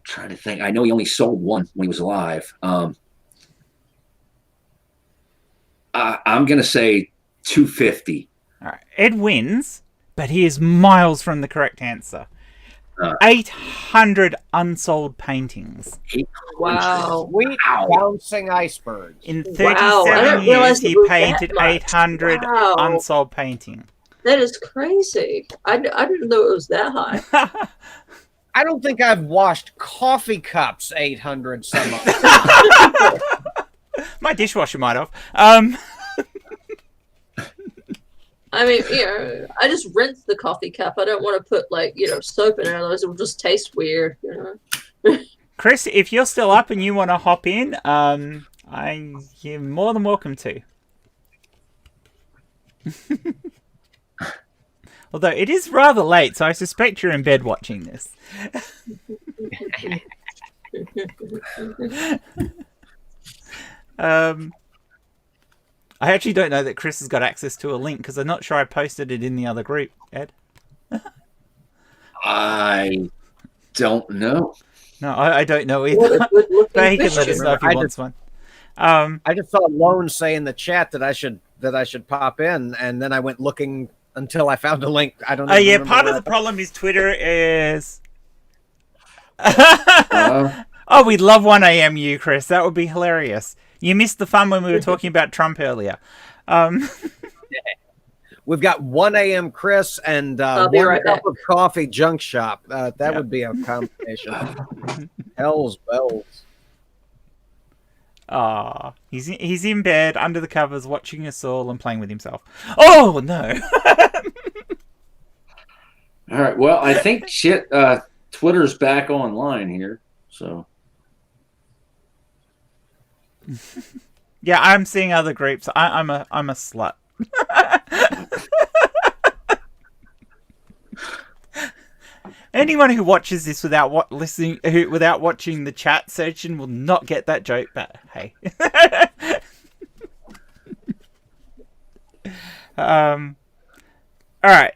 Trying to think. I know he only sold one when he was alive. I'm gonna say 250. All right. Ed wins, but he is miles from the correct answer. 800 unsold paintings. Wow. Sweet bouncing icebergs. In 37 years, he painted 800 Wow. unsold paintings. That is crazy. I didn't know it was that high. I don't think I've washed coffee cups 800 some of them. My dishwasher might have. I mean, I just rinse the coffee cup. I don't want to put soap in it, otherwise it will just taste weird. Chris, if you're still up and you want to hop in, you're more than welcome to. Although it is rather late, so I suspect you're in bed watching this. I actually don't know that Chris has got access to a link because I'm not sure I posted it in the other group, Ed. I don't know. No, I don't know either. But he can let us know if he wants one. I just saw Lone say in the chat that I should pop in, and then I went looking until I found a link. I don't know. Oh yeah, part of the problem is Twitter is. Oh, we'd love 1 a.m. you, Chris. That would be hilarious. You missed the fun when we were talking about Trump earlier. We've got 1 a.m. Chris and I'll be one right cup back. of coffee junk shop. That would be a combination. Hell's bells. Ah, he's in bed under the covers watching us all and playing with himself. Oh no! All right. Well, I think Twitter's back online here. So. Yeah, I'm seeing other groups. I'm a slut. Anyone who watches this without without watching the chat section will not get that joke. But hey, all right.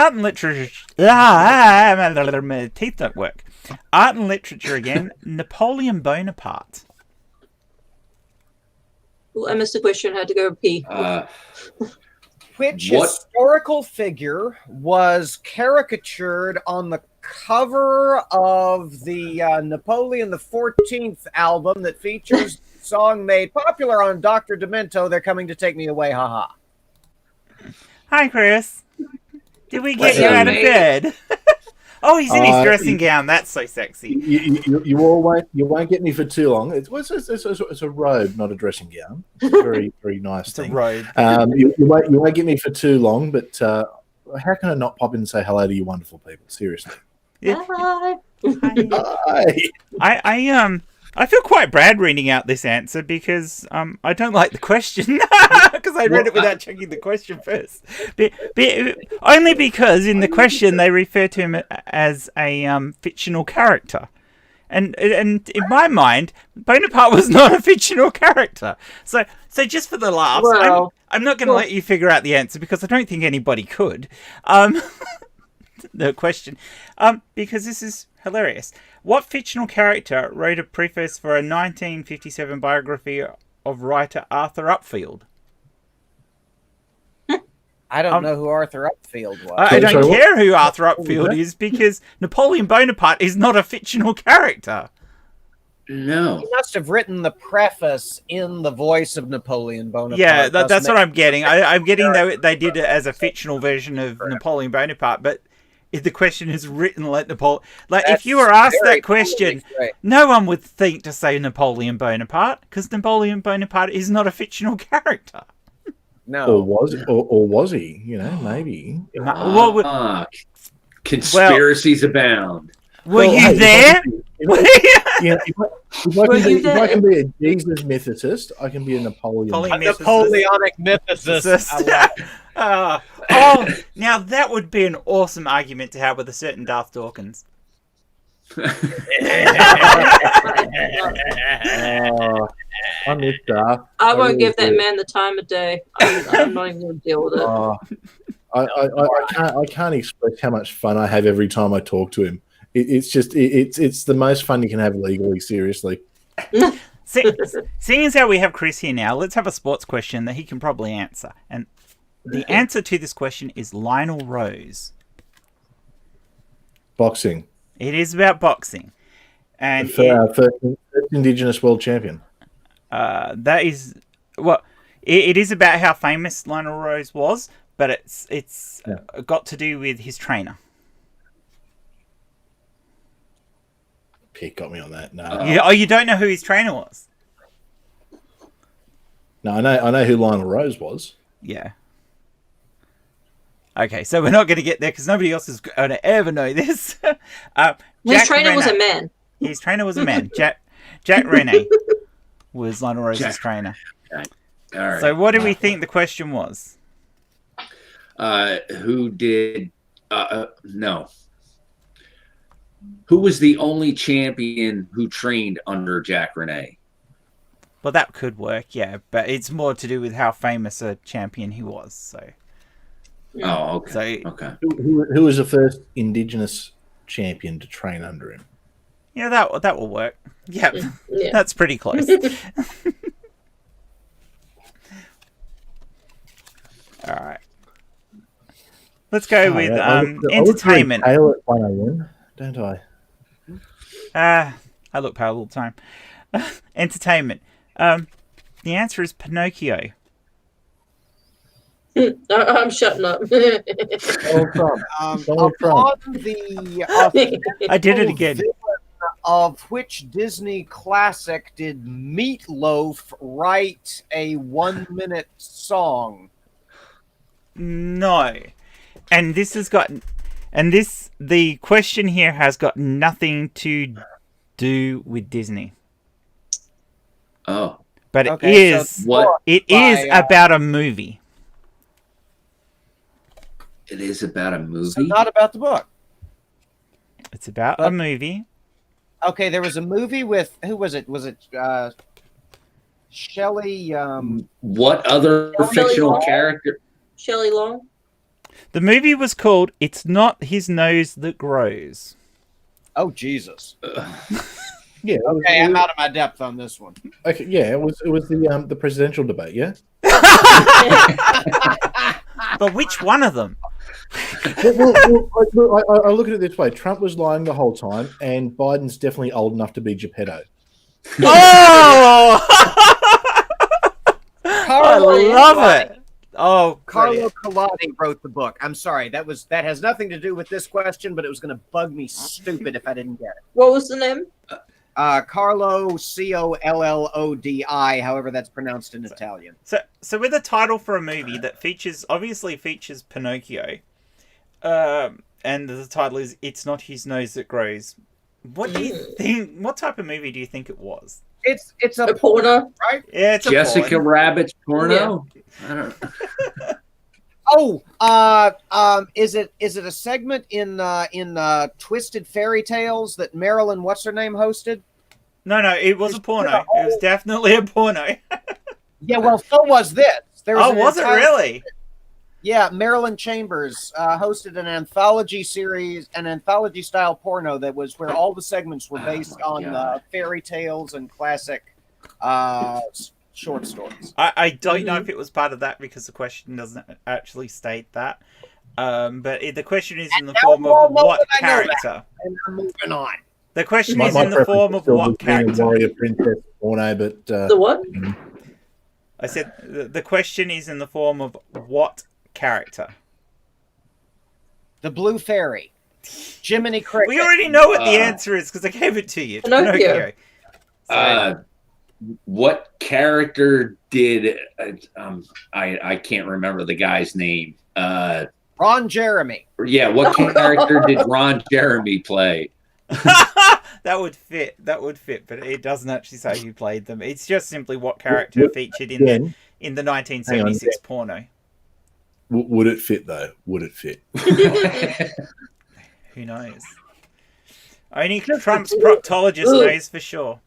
art and literature. My teeth don't work. Art and literature again. Napoleon Bonaparte. Ooh, I missed the question. I had to go pee. Which What- historical figure was caricatured on the cover of the Napoleon the 14th album that features a song made popular on Dr. Demento, They're Coming to Take Me Away, haha. Hi, Chris. Did we get What's you up, out of mate? bed? Oh, he's in his dressing you- gown. That's so sexy. You all won't get me for too long. It's a robe, not a dressing gown. It's a very very nice It's a thing. robe. You won't get me for too long, but how can I not pop in and say hello to you wonderful people? Seriously. Yeah. Bye. Hi. I feel quite bad reading out this answer because I don't like the question because I read it without checking the question first. Only because in the question they refer to him as a fictional character, and in my mind Bonaparte was not a fictional character. So just for the laughs, Well, I'm not going to let you figure out the answer because I don't think anybody could. The question, because this is hilarious. What fictional character wrote a preface for a 1957 biography of writer Arthur Upfield? I don't know who Arthur Upfield was. I don't Sorry, what? care who Arthur Upfield is because Napoleon Bonaparte is not a fictional character. No. He must have written the preface in the voice of Napoleon Bonaparte. Yeah, that's Thus what I'm getting. I'm getting that they did it as a fictional version of Napoleon Bonaparte, but if the question is written like Napoleon, like if you were asked very that question, right. no one would think to say Napoleon Bonaparte because Napoleon Bonaparte is not a fictional character. No. Or was he? You know, maybe. Well, Conspiracies abound. were Well, you hey, there? If I Were you if I there? can be a Jesus mythicist, I can be a Napoleon. Napoleonic mythicist. I like it. Now that would be an awesome argument to have with a certain Darth Dawkins. I miss Darth. I won't really give that do. man the time of day. I'm not even going to deal with it. I can't express how much fun I have every time I talk to him. It's the most fun you can have legally. Seriously. Seeing as how we have Chris here now, let's have a sports question that he can probably answer. And the answer to this question is Lionel Rose. Boxing. It is about boxing. And First Indigenous world champion. that is well, it is about how famous Lionel Rose was, but it's got to do with his trainer. Pete got me on that. No, You don't know who his trainer was? no, I know who Lionel Rose was. Yeah. Okay, so we're not going to get there because nobody else is going to ever know this. His Jack trainer was a Rene. man. His trainer was a man. Jack Rene was Lionel Rose's trainer. All right. So what do we think the question was? Who did? No. Who was the only champion who trained under Jack Rene? Well, that could work, yeah, but it's more to do with how famous a champion he was. So, Oh, okay. So- Okay. Who was the first Indigenous champion to train under him? yeah, that will work. Yeah, Yeah. that's pretty close. All right, let's go with entertainment. I look pale at 1 a.m., don't I? I look pale all the time. Entertainment. The answer is Pinocchio. I'm shutting up. Donald Trump. Donald Trump. Upon the I did it again. villain of which Disney classic did Meatloaf write a 1-minute song? No. And this has got the question here has got nothing to do with Disney. Oh, But Okay, it is so what? it is by, about a movie. It is about a movie. So not about the book. It's about a But- movie. Okay, there was a movie with who was it? Was it Shelley? What other Shelley fictional Long? character? Shelley Long. The movie was called "It's Not His Nose That Grows." Oh Jesus. Yeah. Okay, I'm out of my depth on this one. Okay, yeah, it was the presidential debate, yeah. But which one of them? I look at it this way: Trump was lying the whole time, and Biden's definitely old enough to be Geppetto. Oh! I Carlo love Collodi. it. Oh, Carlo brilliant. Collodi wrote the book. I'm sorry, that has nothing to do with this question, but it was going to bug me stupid if I didn't get it. What was the name? Carlo Collodi, however that's pronounced in Italian. So with a title for a movie that obviously features Pinocchio, and the title is "It's Not His Nose That Grows," what do you think? What type of movie do you think it was? It's a A porno? right? Yeah, it's a Jessica porn. Rabbit's porno. I don't know. Oh, is it a segment in Twisted Fairy Tales that Marilyn what's her name hosted? No, it was a porno. It was definitely a porno. Yeah, well, so was this. There was Oh, an was it entire- really? Yeah, Marilyn Chambers hosted an anthology series, an anthology-style porno that was where all the segments were based my on God. fairy tales and classic short stories. I don't know if it was part of that because the question doesn't actually state that. But the question is in the now form we all of know what that I know that. character. And we're moving on. The question My is in the preference form is of still what between a character. warrior princess porno, but The what? I said the question is in the form of what character. The Blue Fairy, Jiminy Cricket. We already know what the Uh, answer is because I gave it to you. It's Pinocchio. So, What character did I can't remember the guy's name. Ron Jeremy. Yeah, what character did Ron Jeremy play? that would fit, but it doesn't actually say who played them. It's just simply what character featured in again, the 1976 porno. would it fit though? Would it fit? Who knows? Only Trump's proctologist knows for sure.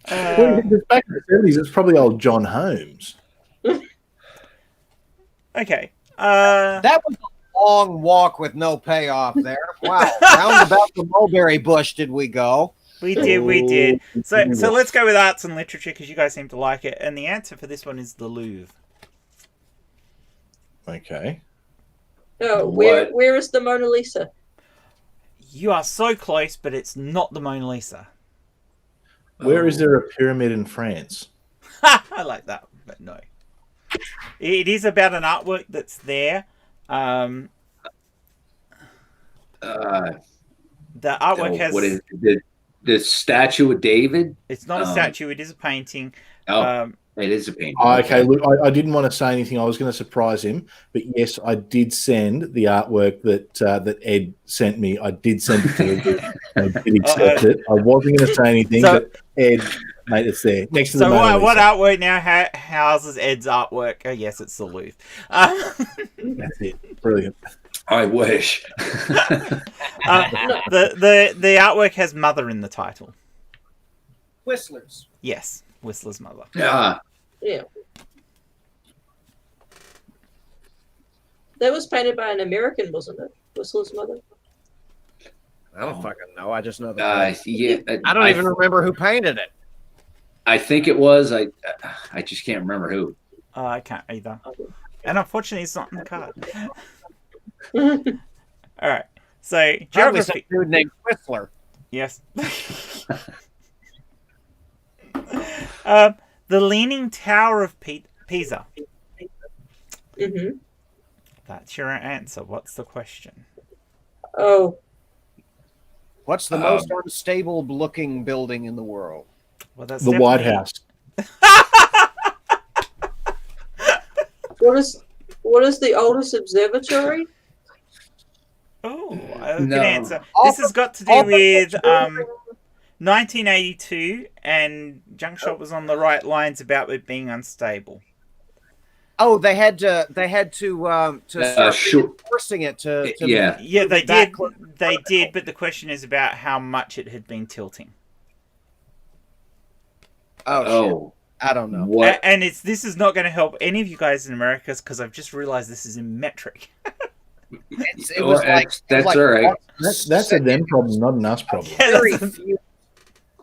Well, because back in the 70s, it's probably old John Holmes. Okay. That was a long walk with no payoff there. Wow. Round about the mulberry bush did we go. We did. So let's go with arts and literature because you guys seem to like it. And the answer for this one is the Louvre. Okay. Oh, What? where is the Mona Lisa? You are so close, but it's not the Mona Lisa. Where is there a pyramid in France? I like that, but no. It is about an artwork that's there. The artwork has. What is the statue of David? It's not a statue. It is a painting. Oh, it is a painting. Oh, okay, look, I didn't want to say anything. I was going to surprise him, but yes, I did send the artwork that Ed sent me. I did send it to him. I did accept it. I wasn't going to say anything, but Ed, mate, it's there next to the So Mona what Lisa. artwork now houses Ed's artwork? Oh yes, it's the Louvre. That's it. Brilliant. I wish. The artwork has mother in the title. Whistlers. Yes, Whistler's mother. Yeah. Yeah. That was painted by an American, wasn't it? Whistler's mother. I don't fucking know. I just know that. Yeah. I don't even remember who painted it. I think it was. I just can't remember who. I can't either. And unfortunately, it's not in the card. All right. So Probably some geography. dude named Whistler. Yes. The Leaning Tower of Pisa. Mm-hmm. That's your answer. What's the question? Oh, What's the most unstable looking building in the world? Well, that's The White definitely- House. what is the oldest observatory? Oh, a good No. answer. This has got to do with 1982, and Junk Shot was on the right lines about it being unstable. Oh, they had to start Sure. forcing it to Yeah. Yeah, they Back did. close. They did, but the question is about how much it had been tilting. Oh, shit. Oh. I don't know. What? And this is not going to help any of you guys in America because I've just realized this is in metric. It was That's like all right. That's a them problem, not an us problem. Yeah, very that's- few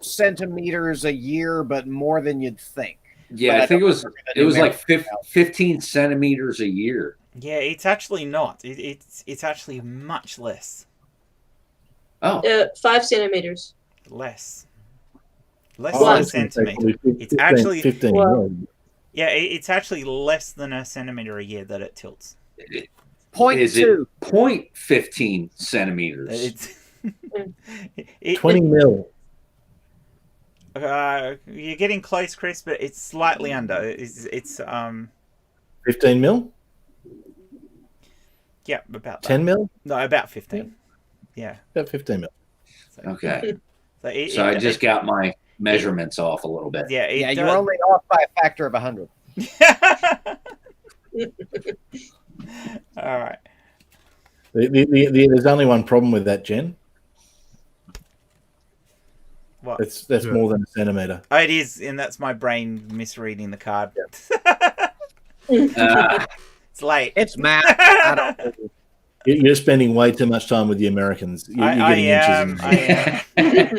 centimeters a year, but more than you'd think. Yeah, But I think don't it was remember the like numeric 15 centimeters a year. yeah, it's actually not. It's actually much less. Oh, 5 centimeters. Less I than was a gonna say centimeter. probably 15, It's actually- 15 Well- mil. Yeah, it's actually less than a centimeter a year that it tilts. Point is it two. 0.15 centimeters? It's 20 mil. you're getting close, Chris, but it's slightly under. It's 15 mil? yeah, about that. 10 mil? No, about 15. Yeah. About 15 mil. So, Okay, it- so I it- just got my measurements off a little bit. yeah. It Yeah, does- you're only off by a factor of 100. All right. There's only one problem with that, Jen. What? That's more than a centimeter. Oh, it is, and that's my brain misreading the card. Ah, It's late. It's math. I don't know. You're spending way too much time with the Americans. You're I getting am. inches. I am.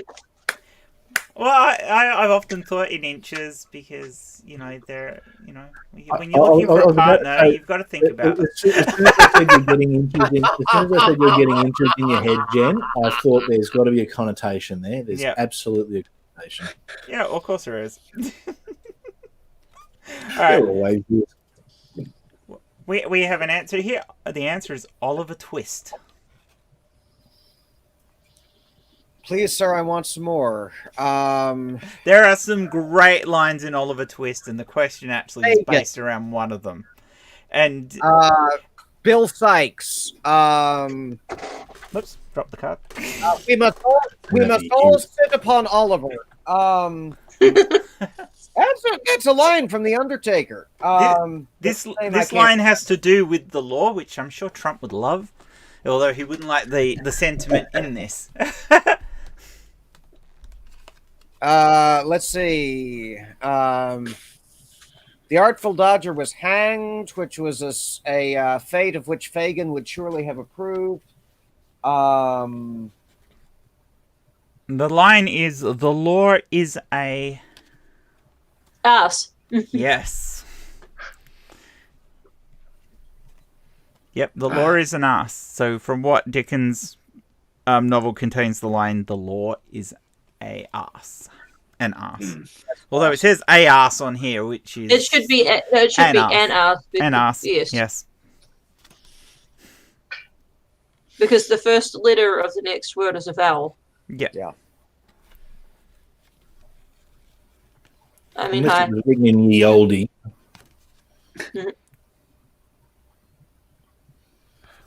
Well, I've often thought in inches because they're when you're looking for a was about to partner, say, you've got to think about it. As soon as I said you're getting inches in your head, Jen, I thought there's got to be a connotation there. There's Yeah. absolutely a connotation. Yeah, of course there is. All There right, always is. we have an answer here. The answer is Oliver Twist. Please, sir, I want some more. There are some great lines in Oliver Twist, and the question actually is Hey, based around one of them. And Bill Sykes. oops, drop the card. We must all sit upon Oliver. That's a line from The Undertaker. This I this can't- line has to do with the law, which I'm sure Trump would love, although he wouldn't like the sentiment in this. Let's see. The Artful Dodger was hanged, which was a fate of which Fagin would surely have approved. The line is the law is a Ass. yes. Yep, the law is an ass. So from what Dickens' novel contains the line, the law is a ass. An ass. Although it says a ass on here, which is It should be an ass. An because- ass. Yes. Yes. Because the first letter of the next word is a vowel. Yeah. Yeah. I mean, Unless hi. it was written in ye oldie.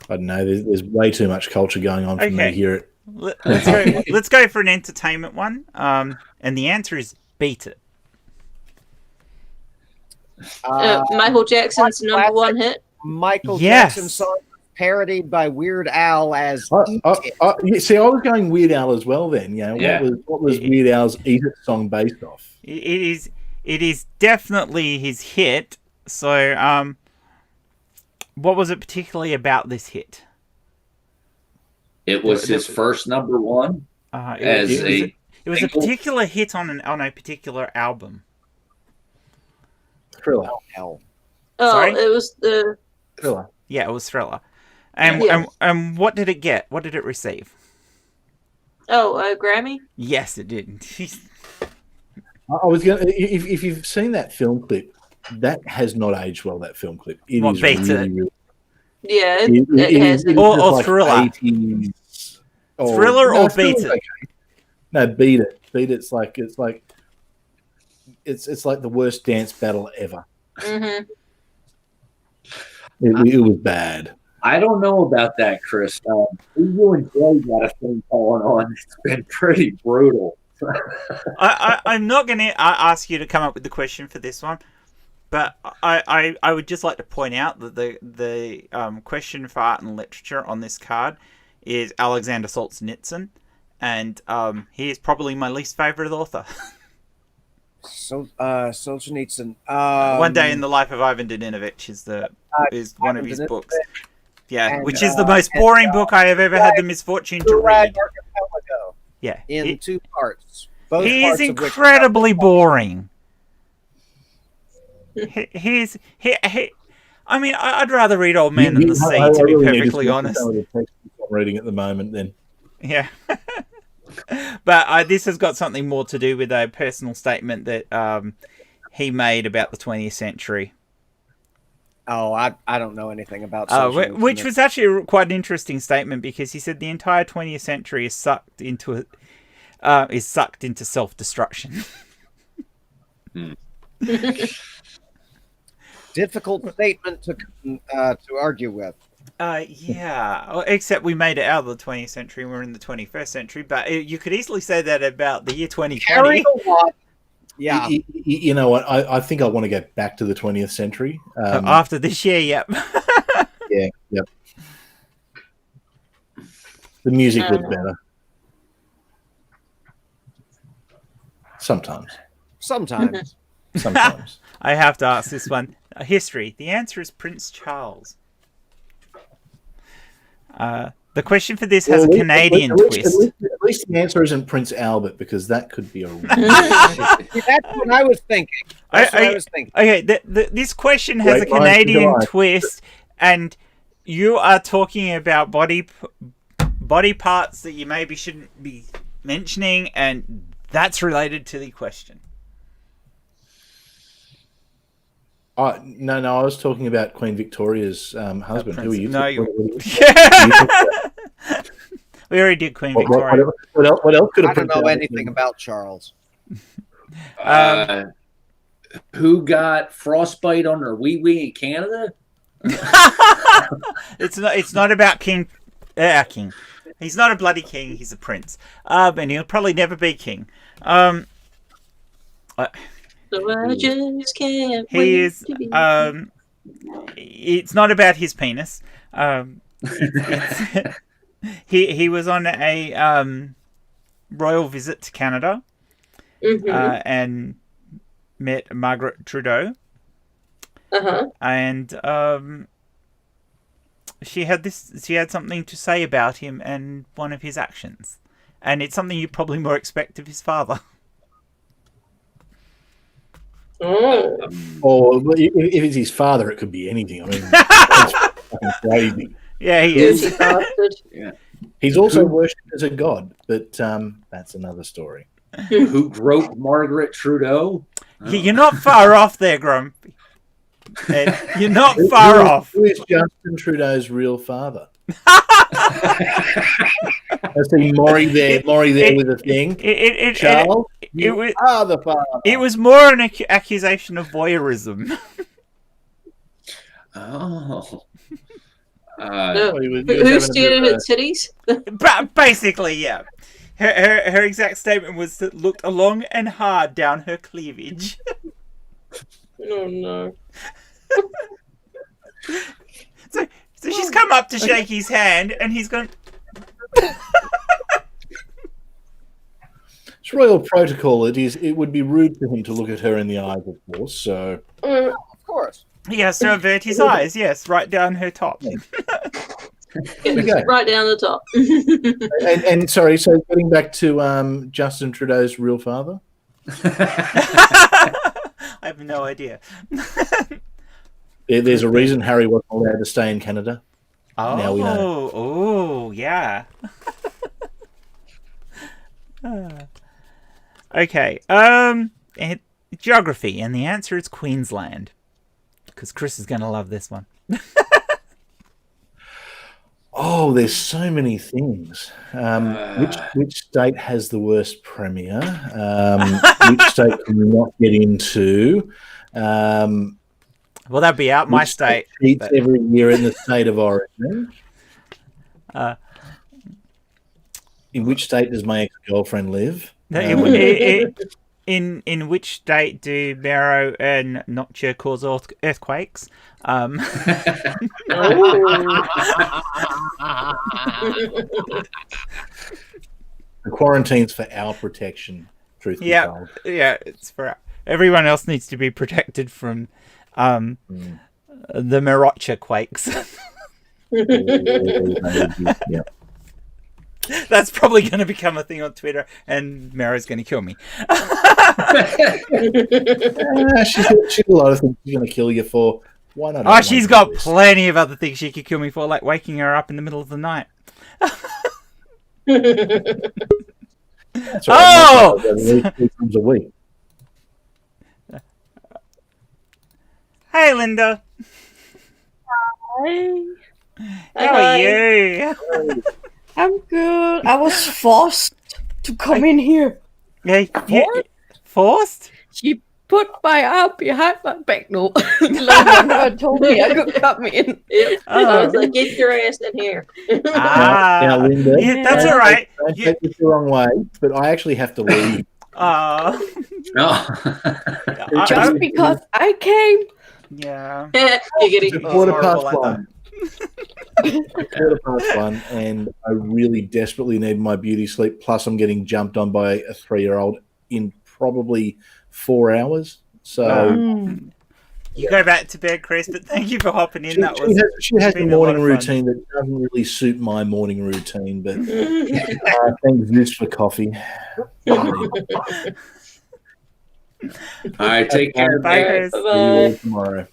I don't know. There's way too much culture going on for me Okay. to hear it. Let's go. Let's go for an entertainment one. And the answer is beat it. Michael Jackson's classic. #1 hit. Michael Yes. Jackson song parodied by Weird Al as Eat It. Yeah, see, I was going Weird Al as well. Then, Yeah. what was Weird Al's "Eat It" song based off? It is definitely his hit. So, what was it particularly about this hit? it was his first #1 as It was a single. particular hit on a particular album. Thriller, Hell. Oh, Sorry? it was the. Thriller. Yeah, it was Thriller. And Yeah. what did it get? What did it receive? Oh, a Grammy? Yes, it did. I was going. If you've seen that film clip, that has not aged well. That film clip. It What, is Beat really, It? really- Yeah, it has. it Or is like Thriller. 80s. Thriller or Beat Thriller's It? okay. No, Beat It. Beat It's like the worst dance battle ever. hmm It was bad. I don't know about that, Chris. You and Jay got a thing going on. It's been pretty brutal. I'm not going to ask you to come up with the question for this one, but I would just like to point out that the question for art and literature on this card is Alexander Solzhenitsyn, and he is probably my least favorite author. So, Solzhenitsyn. One Day in the Life of Ivan Danilovich is one of his books. Yeah, and, which is the most boring book I have ever had the misfortune to read. Archipelago Yeah, in 2 parts. Both he parts is of which- incredibly boring. He's I mean, I'd rather read Old Man in the Sea, to be perfectly honest. I'm reading at the moment, then. Yeah. But this has got something more to do with a personal statement that he made about the 20th century. Oh, I don't know anything about Solzhenitsyn. Which was actually quite an interesting statement, because he said the entire 20th century is sucked into self-destruction. Difficult statement to argue with. Yeah, except we made it out of the 20th century and we're in the 21st century, but you could easily say that about the year 2020. Yeah. You know what? I think I want to get back to the 20th century. After this year, yep. Yeah, yep. The music looked better. Sometimes. Sometimes. I have to ask this one. History. The answer is Prince Charles. The question for this has a Canadian twist. At least the answer isn't Prince Albert, because that could be a... That's what I was thinking. Okay, this question has a Canadian twist, and you are talking about body parts that you maybe shouldn't be mentioning, and that's related to the question. No, I was talking about Queen Victoria's husband. Who are you? No, we already did Queen Victoria. What else could have? I don't know anything about Charles. Who got frostbite on their wee in Canada? It's not about King. He's not a bloody king. He's a prince. And he'll probably never be king. So I just can't He wait is. to be It's not about his penis. He was on a royal visit to Canada and met Margaret Trudeau. And she had something to say about him and one of his actions, and it's something you probably more expect of his father. Oh. Or if it's his father, it could be anything. I mean, that's fucking crazy. Yeah, he is. Yeah. He's also worshipped as a god, but that's another story. Who wrote Margaret Trudeau? You're not far off there, Grumpy. You're not far off. Who is Justin Trudeau's real father? I see Maury there with a thing. Charles, you are the father. It was more an accusation of voyeurism. Oh. Who stared at titties? Basically, yeah. Her exact statement was that looked long and hard down her cleavage. Oh no. So she's come up to shake his hand, and he's gone. It's royal protocol. It would be rude for him to look at her in the eyes, of course. So, of course, he has to avert his eyes. Yes, right down her top. Right down the top. and sorry, so getting back to Justin Trudeau's real father. I have no idea. There's a reason Harry wasn't allowed to stay in Canada. Oh, now we know. Oh, yeah. Okay. Geography, and the answer is Queensland, because Chris is going to love this one. Oh, there's so many things. Which state has the worst premier? Which state can we not get into? Well, that'd be out my state. Cheats every year in the state of origin. In which state does my ex-girlfriend live? In which state do Barrow and Notcher cause earthquakes? The quarantine's for our protection. Truth be told. Yeah, it's for Everyone else needs to be protected from the Morocha quakes. Yeah. That's probably going to become a thing on Twitter, and Mara's going to kill me. She's got a lot of things she's going to kill you for. Why not? Oh, she's got plenty of other things she could kill me for, like waking her up in the middle of the night. That's Oh! At least 3 times a week. Hey, Linda. Hi. How are you? I'm good. I was forced to come in here. Yeah, forced? She put my arm behind my back. No, Wanderer told me I could come in. Yep. Oh. I was like, get your ass in here. Now, Linda, Yeah, that's don't all right. Don't take this the wrong way, but I actually have to leave. No. Just because I came. Yeah. Giggity. It's a quarter horrible past like one. Quarter past one, and I really desperately need my beauty sleep. Plus, I'm getting jumped on by a 3-year-old in probably 4 hours. So You go back to bed, Chris, but thank you for hopping in. she has a been a lot morning of fun. routine that doesn't really suit my morning routine, but thank Zeus for coffee. All right, take care. Bye, Bye. Chris. See you Bye-bye. all tomorrow.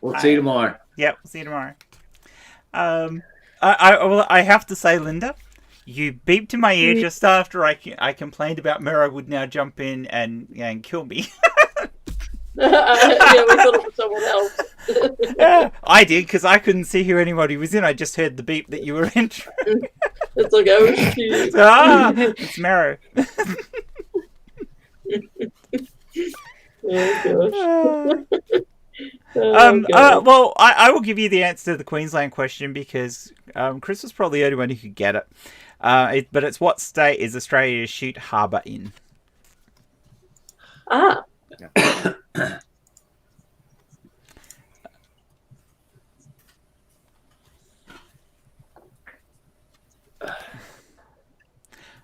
We'll see you tomorrow. Yep, see you tomorrow. I have to say, Linda, you beeped in my ear just after I complained about Mira would now jump in and kill me. Yeah, we thought it was someone else. Yeah, I did, because I couldn't see who anybody was in. I just heard the beep that you were in. It's like, oh shit. It's Mara. Oh gosh. Oh, God. Well, I will give you the answer to the Queensland question because Chris was probably the only one who could get it. But it's what state is Australia's Shute Harbour in? Ah.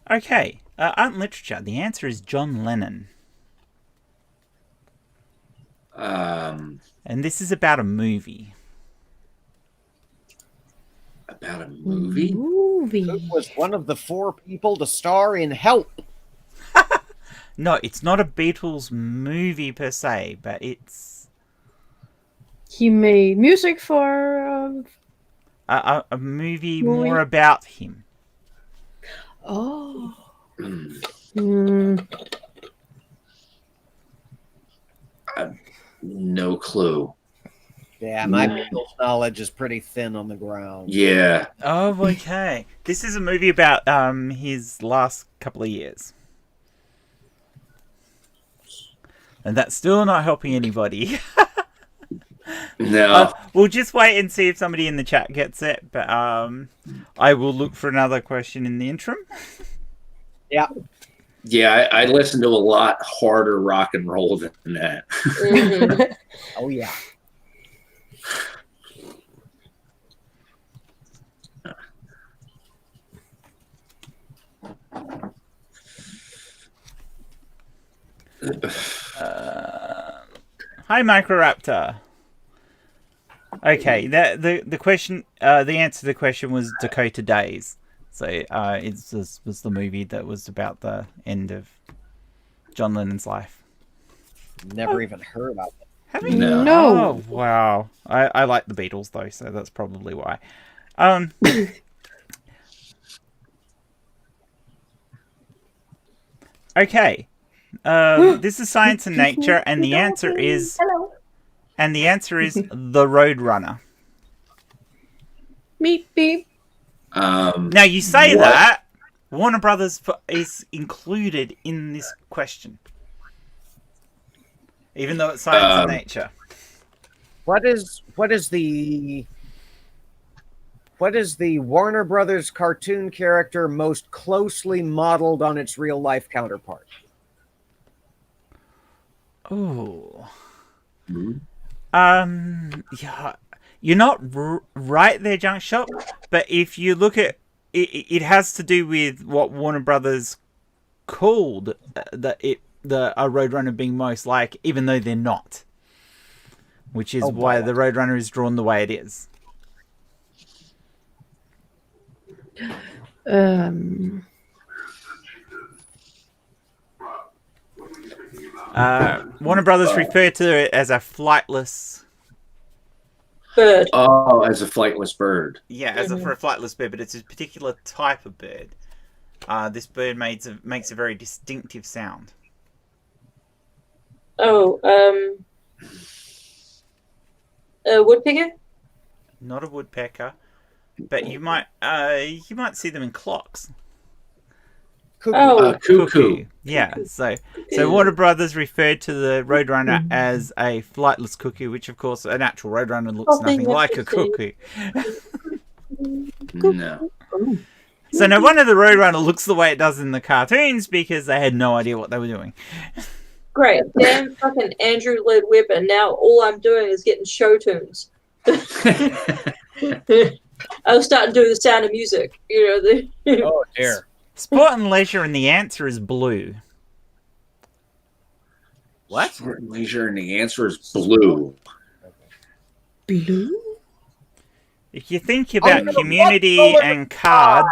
Okay, art and literature. The answer is John Lennon. And this is about a movie. About a movie? Who was one of the 4 people to star in Help? No, it's not a Beatles movie per se, but it's He made music for. a movie more about him. Oh. No clue. Yeah, my Beatles knowledge is pretty thin on the ground. Yeah. Oh, okay. This is a movie about his last couple of years. And that's still not helping anybody. No. We'll just wait and see if somebody in the chat gets it. But I will look for another question in the interim. Yeah. Yeah, I listen to a lot harder rock and roll than that. Mhm. Oh, yeah. Hi, Microraptor. Okay, the question, the answer to the question was Dakota Days. So this was the movie that was about the end of John Lennon's life. Never even heard of it. Have you? No. Oh, wow. I like the Beatles though, so that's probably why. Okay. This is Science and Nature, and the answer is Hello. The Roadrunner. Beep beep. Now you say that Warner Brothers is included in this question, even though it's Science and Nature. What is the Warner Brothers cartoon character most closely modeled on its real life counterpart? Oh. Mhm. Yeah, you're not right there, Junk Shop. But if you look at it, it has to do with what Warner Brothers called a Roadrunner being most like, even though they're not. Which is why the Roadrunner is drawn the way it is. Warner Brothers refer to it as a flightless bird. Oh, as a flightless bird. Yeah, for a flightless bird, but it's a particular type of bird. This bird makes a very distinctive sound. Oh, a woodpecker? Not a woodpecker, but you might see them in clocks. Oh, Cuckoo. Yeah, so Warner Brothers referred to the Roadrunner as a flightless cuckoo, which of course a natural Roadrunner looks nothing like a cuckoo. No. So no wonder the Roadrunner looks the way it does in the cartoons, because they had no idea what they were doing. Great. Damn fucking Andrew Lloyd Webber. Now all I'm doing is getting show tunes. I was starting to do the Sound of Music. Oh dear. Sport and leisure, and the answer is blue. What? Sport and leisure, and the answer is blue. Blue? If you think about community and cards...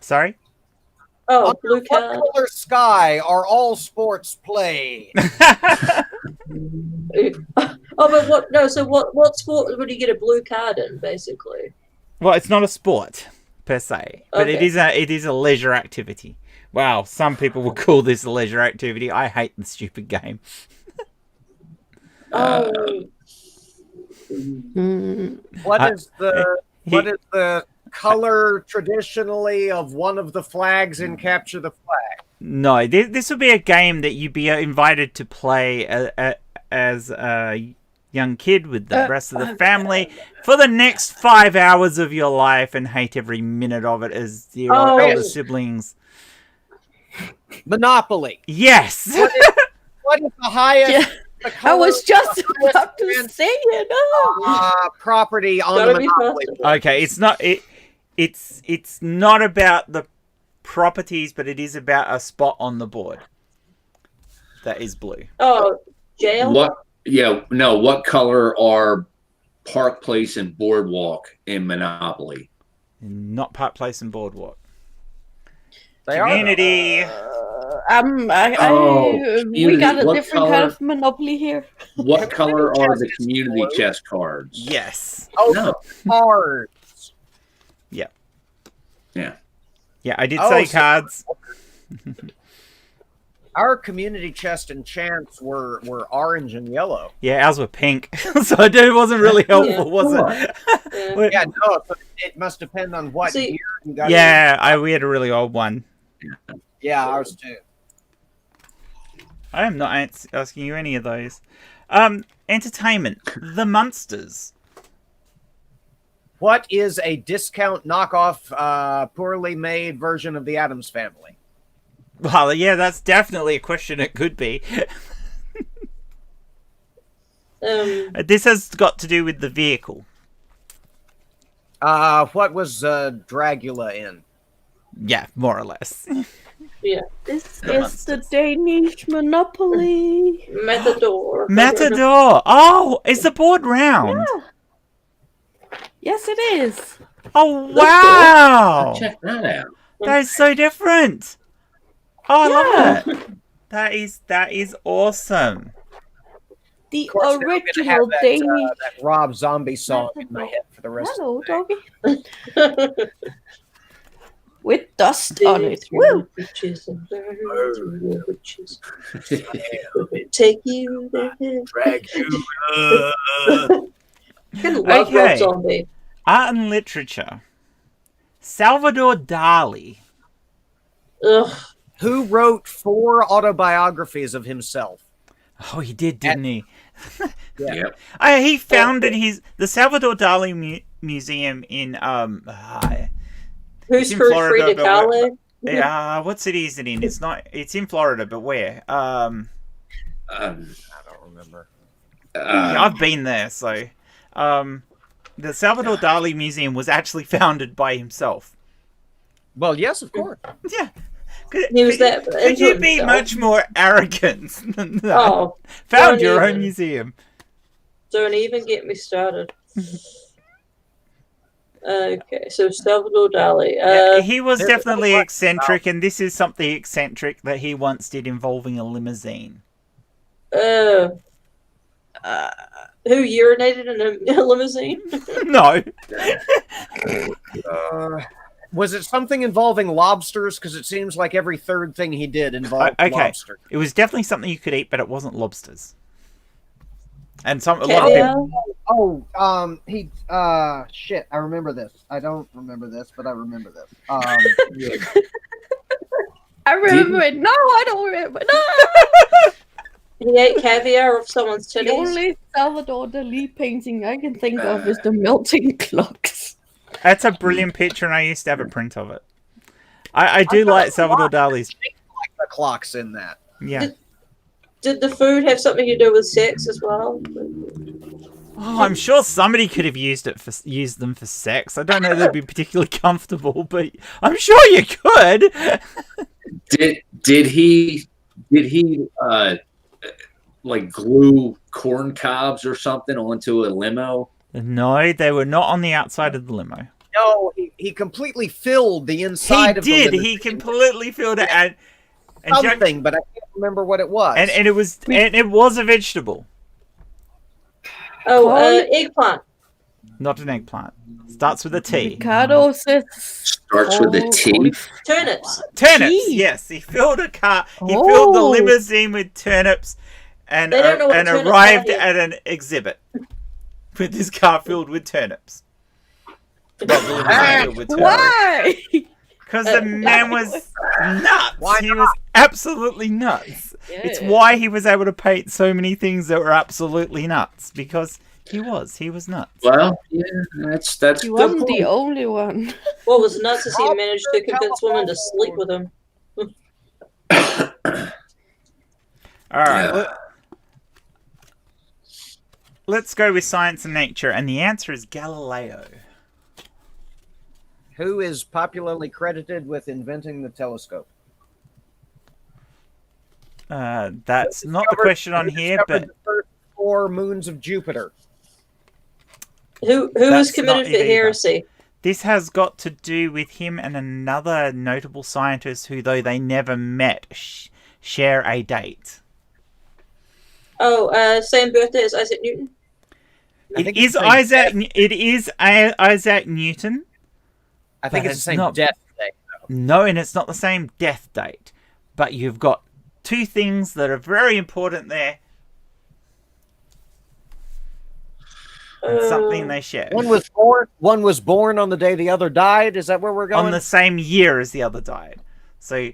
Sorry? Oh, blue What card. color sky are all sports played? Oh, but what? No. So what sport would you get a blue card in? Basically. Well, it's not a sport per se, but Okay. it is a leisure activity. Wow, some people would call this a leisure activity. I hate the stupid game. Oh. What is the color traditionally of one of the flags in Capture the Flag? No, this would be a game that you'd be invited to play as a young kid with the rest of the family for the next 5 hours of your life and hate every minute of it as your elder siblings. Monopoly. Yes! What is the highest? Yeah, the I color was just of the highest about to say it. Oh. property on Gotta the be Monopoly. faster. board. Okay, it's not about the properties, but it is about a spot on the board that is blue. Oh, jail. What? Yeah, no. What color are Park Place and Boardwalk in Monopoly? Not Park Place and Boardwalk. They are. Community. We community. got a What different color? kind of monopoly here. What color are the community chest cards? Yes. Oh, No. cards. Yeah. Yeah, I did Oh, say so- cards. Our community chest and chants were orange and yellow. Yeah, ours were pink. So it wasn't really helpful, was it? Yeah. Yeah, no, so it must depend on what See- year you got. Yeah, we had a really old one. Yeah, ours too. I am not asking you any of those. Entertainment. The Munsters. What is a discount knockoff, poorly made version of the Addams Family? Well, yeah, that's definitely a question it could be. This has got to do with the vehicle. What was Dragula in? Yeah, more or less. Yeah. This The is the Danish monopoly. Matador. Matador. Oh, is the board round? Yeah. Yes, it is. Oh, wow. Check that out. That is so different. Oh, I love it. That is awesome. The Of course, now I'm gonna have original Danish. that Rob Zombie song in my head for the rest Hello, of the day. doggy. With dust on it. Woo! Witches and birds, witches. Take you there. Dragula. I love Okay. Rob Zombie. Art and literature. Salvador Dali. Ugh. Who wrote 4 autobiographies of himself? Oh, he did, didn't he? Yeah. Yep. He founded the Salvador Dali Museum in Who's in for Florida, Frida but Kahlo? what city is it in? It's in Florida, but where? Um, I don't remember. I've been there, so the Salvador Dali Museum was actually founded by himself. Well, yes, of course. Yeah, He was that. Could you be much more arrogant than that? Oh, Found don't your own even. museum. Don't even get me started. Okay, so Salvador Dali. Yeah, he was there's definitely no question eccentric, and this is something eccentric that he once did involving a limousine. Who urinated in a limousine? No. Was it something involving lobsters? Because it seems like every third thing he did involved Okay. lobster. It was definitely something you could eat, but it wasn't lobsters. And a lot of people. Caviar? Shit, I remember this. I don't remember this, but I remember this. I remember it. No, I don't remember. No. He ate caviar off someone's The titties. only Salvador Dali painting I can think of is the melting clocks. That's a brilliant picture, and I used to have a print of it. I do like Salvador Dali's. Like the clocks in that. Yeah. Did the food have something to do with sex as well? Oh, I'm sure somebody could have used them for sex. I don't know they'd be particularly comfortable, but I'm sure you could. Did he like glue corn cobs or something onto a limo? No, they were not on the outside of the limo. No, he completely filled the He inside of the did. limousine He completely filled it, and something, but I can't remember what it was. and it was a vegetable, Oh, Corn? eggplant. not an eggplant. Starts with a T. Ricardo says Starts with a T. Turnips. Turnips. Tea. Yes, he filled a car. He Oh. filled the limousine with turnips, and They don't know what and turnips arrived are here. at an exhibit with his car filled with turnips. Not the limousine filled with turnips. why? Because the man was nuts. Why He was absolutely nuts. It's why he was able to paint so many things that were absolutely nuts. Because he was nuts. Well, yeah, that's He good wasn't point. the only one. What was nuts is he managed to convince women to sleep with him. All right. Yeah. Let's go with science and nature. And the answer is Galileo. Who is popularly credited with inventing the telescope? That's not the question on here, but the first 4 moons of Jupiter. Who was That's committed not for it either. heresy? this has got to do with him and another notable scientist who, though they never met, share a date. Oh, same birthday as Isaac Newton? It is Isaac Newton. I think But it's the it's same not- death date. No, and it's not the same death date. But you've got two things that are very important there. And something they share. One was born on the day the other died. Is that where we're going? On the same year as the other died. So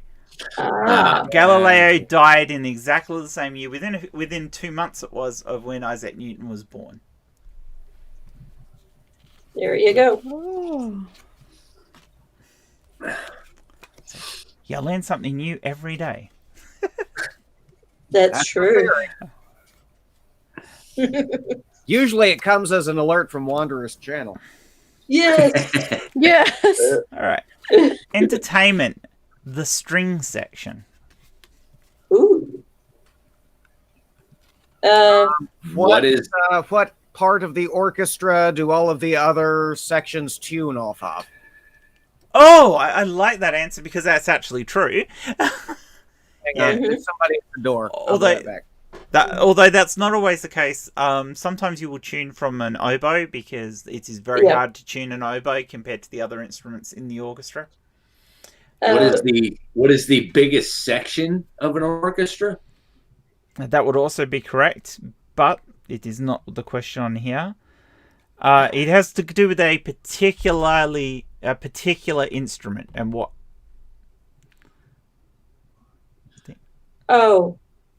Ah, Galileo died in exactly the same year. Within 2 months it was of when Isaac Newton was born. there you go. Oh. You learn something new every day. That's true. Usually it comes as an alert from Wanderer's channel. Yes. Yes. All right. Entertainment. The string section. Ooh. What is What part of the orchestra do all of the other sections tune off of? Oh, I like that answer because that's actually true. Hang on, there's somebody at the door. I'll be right back. Although that's not always the case. Sometimes you will tune from an oboe because it is very hard to tune an oboe compared to the other instruments in the orchestra. what is the biggest section of an orchestra? That would also be correct, but it is not the question on here. It has to do with a particular instrument and what.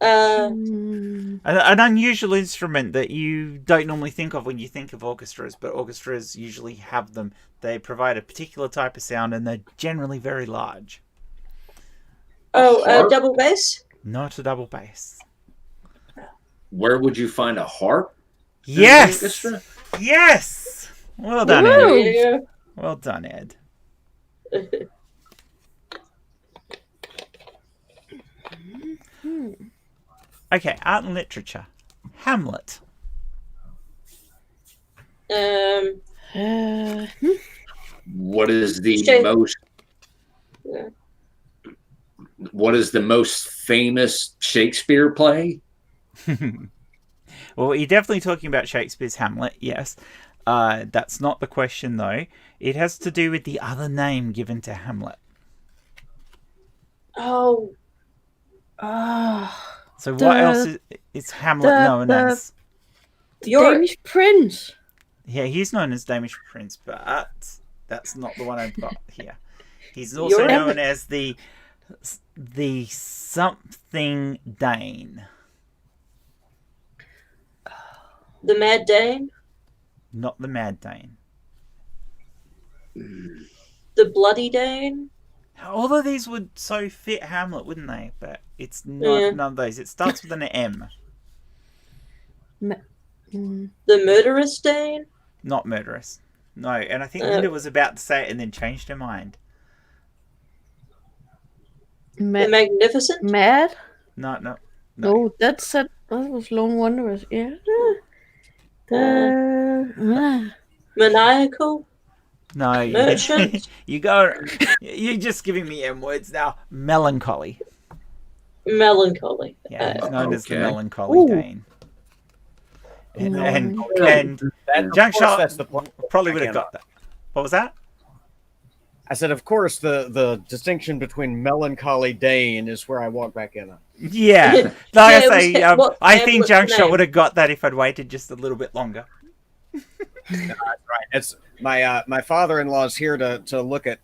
Mm. An unusual instrument that you don't normally think of when you think of orchestras, but orchestras usually have them. They provide a particular type of sound, and they're generally very large. Harp? Double bass? Not a double bass. Where would you find a harp? in an Yes! orchestra? Yes! Well done, Woo! Ed. There you Well done, Ed. go. Okay, art and literature. Hamlet. What is the Shake- most? Yeah. What is the most famous Shakespeare play? Well, you're definitely talking about Shakespeare's Hamlet, yes. That's not the question, though. It has to do with the other name given to Hamlet. Oh. So what The- else is Hamlet known the- as? You're Danish prince. Yeah, he's known as Danish Prince, but that's not the one I've got here. He's also You're- known as the something Dane. the Mad Dane, Not the Mad Dane. the Bloody Dane. All of these would so fit Hamlet, wouldn't they? But it's not Yeah. none of those. It starts with an M. Mm, The Murderous Dane. Not murderous. No, and I think Linda was about to say it and then changed her mind. The Ma- Magnificent. mad? No. No, that was Lone Wanderers. Yeah. The Maniacal. No, Merchant. you're just giving me M words now. Melancholy. Melancholy. Yeah, he's known as the Okay. Melancholy Ooh. Dane. And That, of Junk course, Shot that's the point. probably would have got that. What was that? I said, of course, the distinction between melancholy Dane is where I walk back in on. Yeah, like Yeah, I it was say, what I think Hamlet's Junk Shot name. would have got that if I'd waited just a little bit longer. Right. It's my father-in-law's here to look at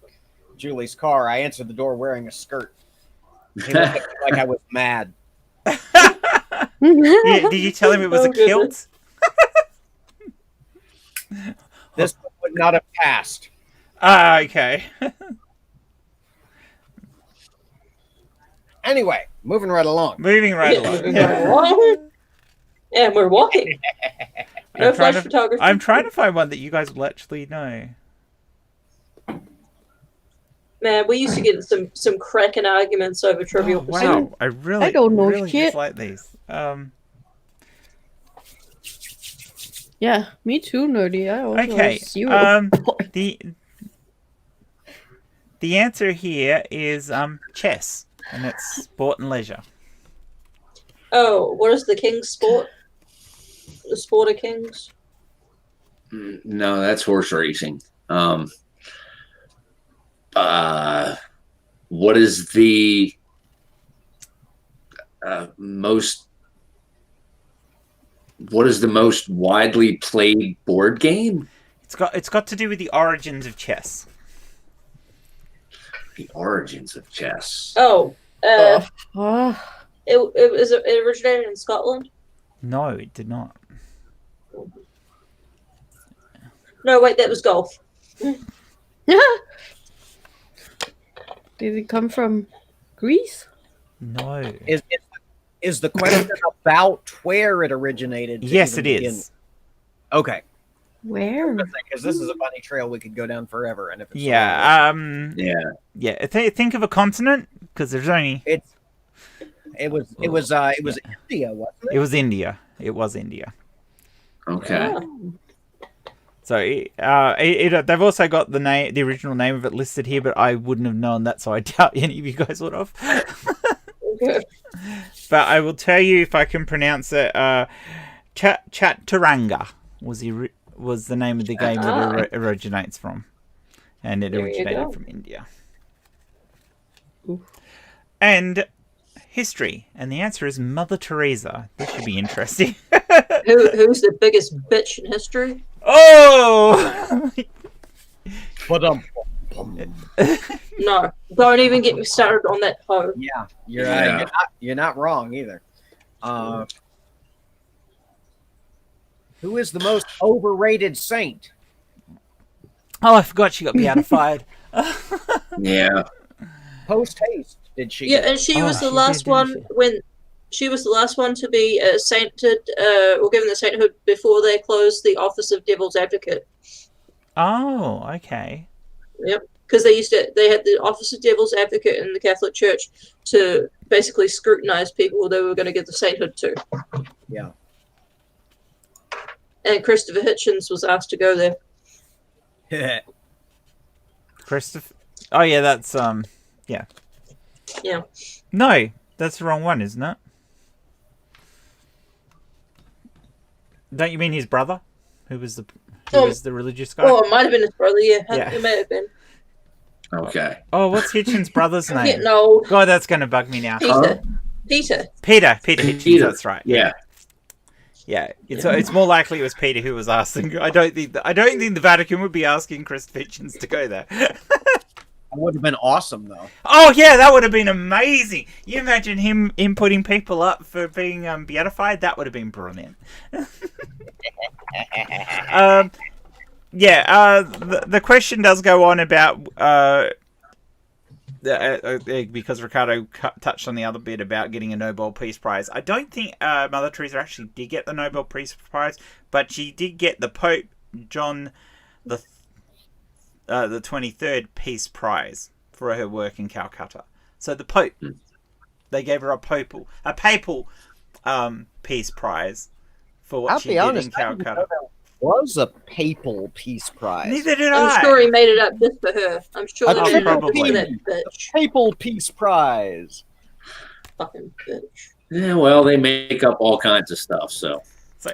Julie's car. I answered the door wearing a skirt. He looked at me like I was mad. Yeah, did you tell him it was Oh, a kilt? This would not have passed. Ah, okay. Anyway, moving right along. Moving right along. And we're walking. No I'm trying flash to- photography. I'm trying to find one that you guys will actually know. Man, we used to get some cracking arguments over Trivial Oh, Pursuit. wow, I really, I don't know really shit. dislike these. yeah, me too, nerdy. I also Okay. zero. The answer here is chess, and it's sport and leisure. Oh, what is the King's sport? The sport of kings? No, that's horse racing. What is the most? What is the most widely played board game? It's got to do with the origins of chess. The origins of chess. Oh, Oh, it originated in Scotland? No, it did not. No, wait, that was golf. did it come from Greece? No. Is the question about where it originated? to Yes, it even begin? is. Okay, Where? because this is a bunny trail we could go down forever, and if it's Yeah. Yeah. Think of a continent because there's only. it was India, wasn't it? It was India. It was India. Okay. Oh. So they've also got the original name of it listed here, but I wouldn't have known that, so I doubt any of you guys would have. Okay. But I will tell you if I can pronounce it. Chaturanga was the name of the game that it originates from, and it There you originated go. from India. Oof. And history, and the answer is Mother Teresa. This should be interesting. Who's the biggest bitch in history? Oh! But No, don't even get me started on that hoe. yeah, Yeah. you're not wrong either. Who is the most overrated saint? Oh, I forgot she got beatified. Yeah. Post haste, did she? Yeah, and she Oh, was the she last did, didn't one she? when she was the last one to be sainted or given the sainthood before they closed the office of Devil's Advocate. Oh, okay. Yep. because they had the office of devil's advocate in the Catholic Church to basically scrutinize people they were going to give the sainthood to. Yeah. And Christopher Hitchens was asked to go there. Christopher. Oh yeah, that's yeah. Yeah. No, that's the wrong one, isn't it? Don't you mean his brother, who was the religious guy? Oh, it might have been his brother. Yeah, Yeah. it may have been. Okay. Oh, what's Hitchens' brother's I'm name? getting old. God, that's going to bug me now. Peter. Peter. Peter Hitchens. That's right. Yeah. Yeah, it's more likely it was Peter who was asking. I don't think the Vatican would be asking Christopher Hitchens to go there. That would have been awesome, though. Oh yeah, that would have been amazing. You imagine him putting people up for being beatified? That would have been brilliant. The question does go on about because Ricardo touched on the other bit about getting a Nobel Peace Prize. I don't think Mother Teresa actually did get the Nobel Peace Prize, but she did get the Pope John the 23rd Peace Prize for her work in Calcutta. So the Pope, they gave her a papal Peace Prize for what she did in Calcutta. Was a papal peace prize. Neither did I'm sure he made it up just for her. I'm sure they made it up probably. for that bitch. Papal peace prize. Fucking bitch. Yeah, well, they make up all kinds of stuff, so.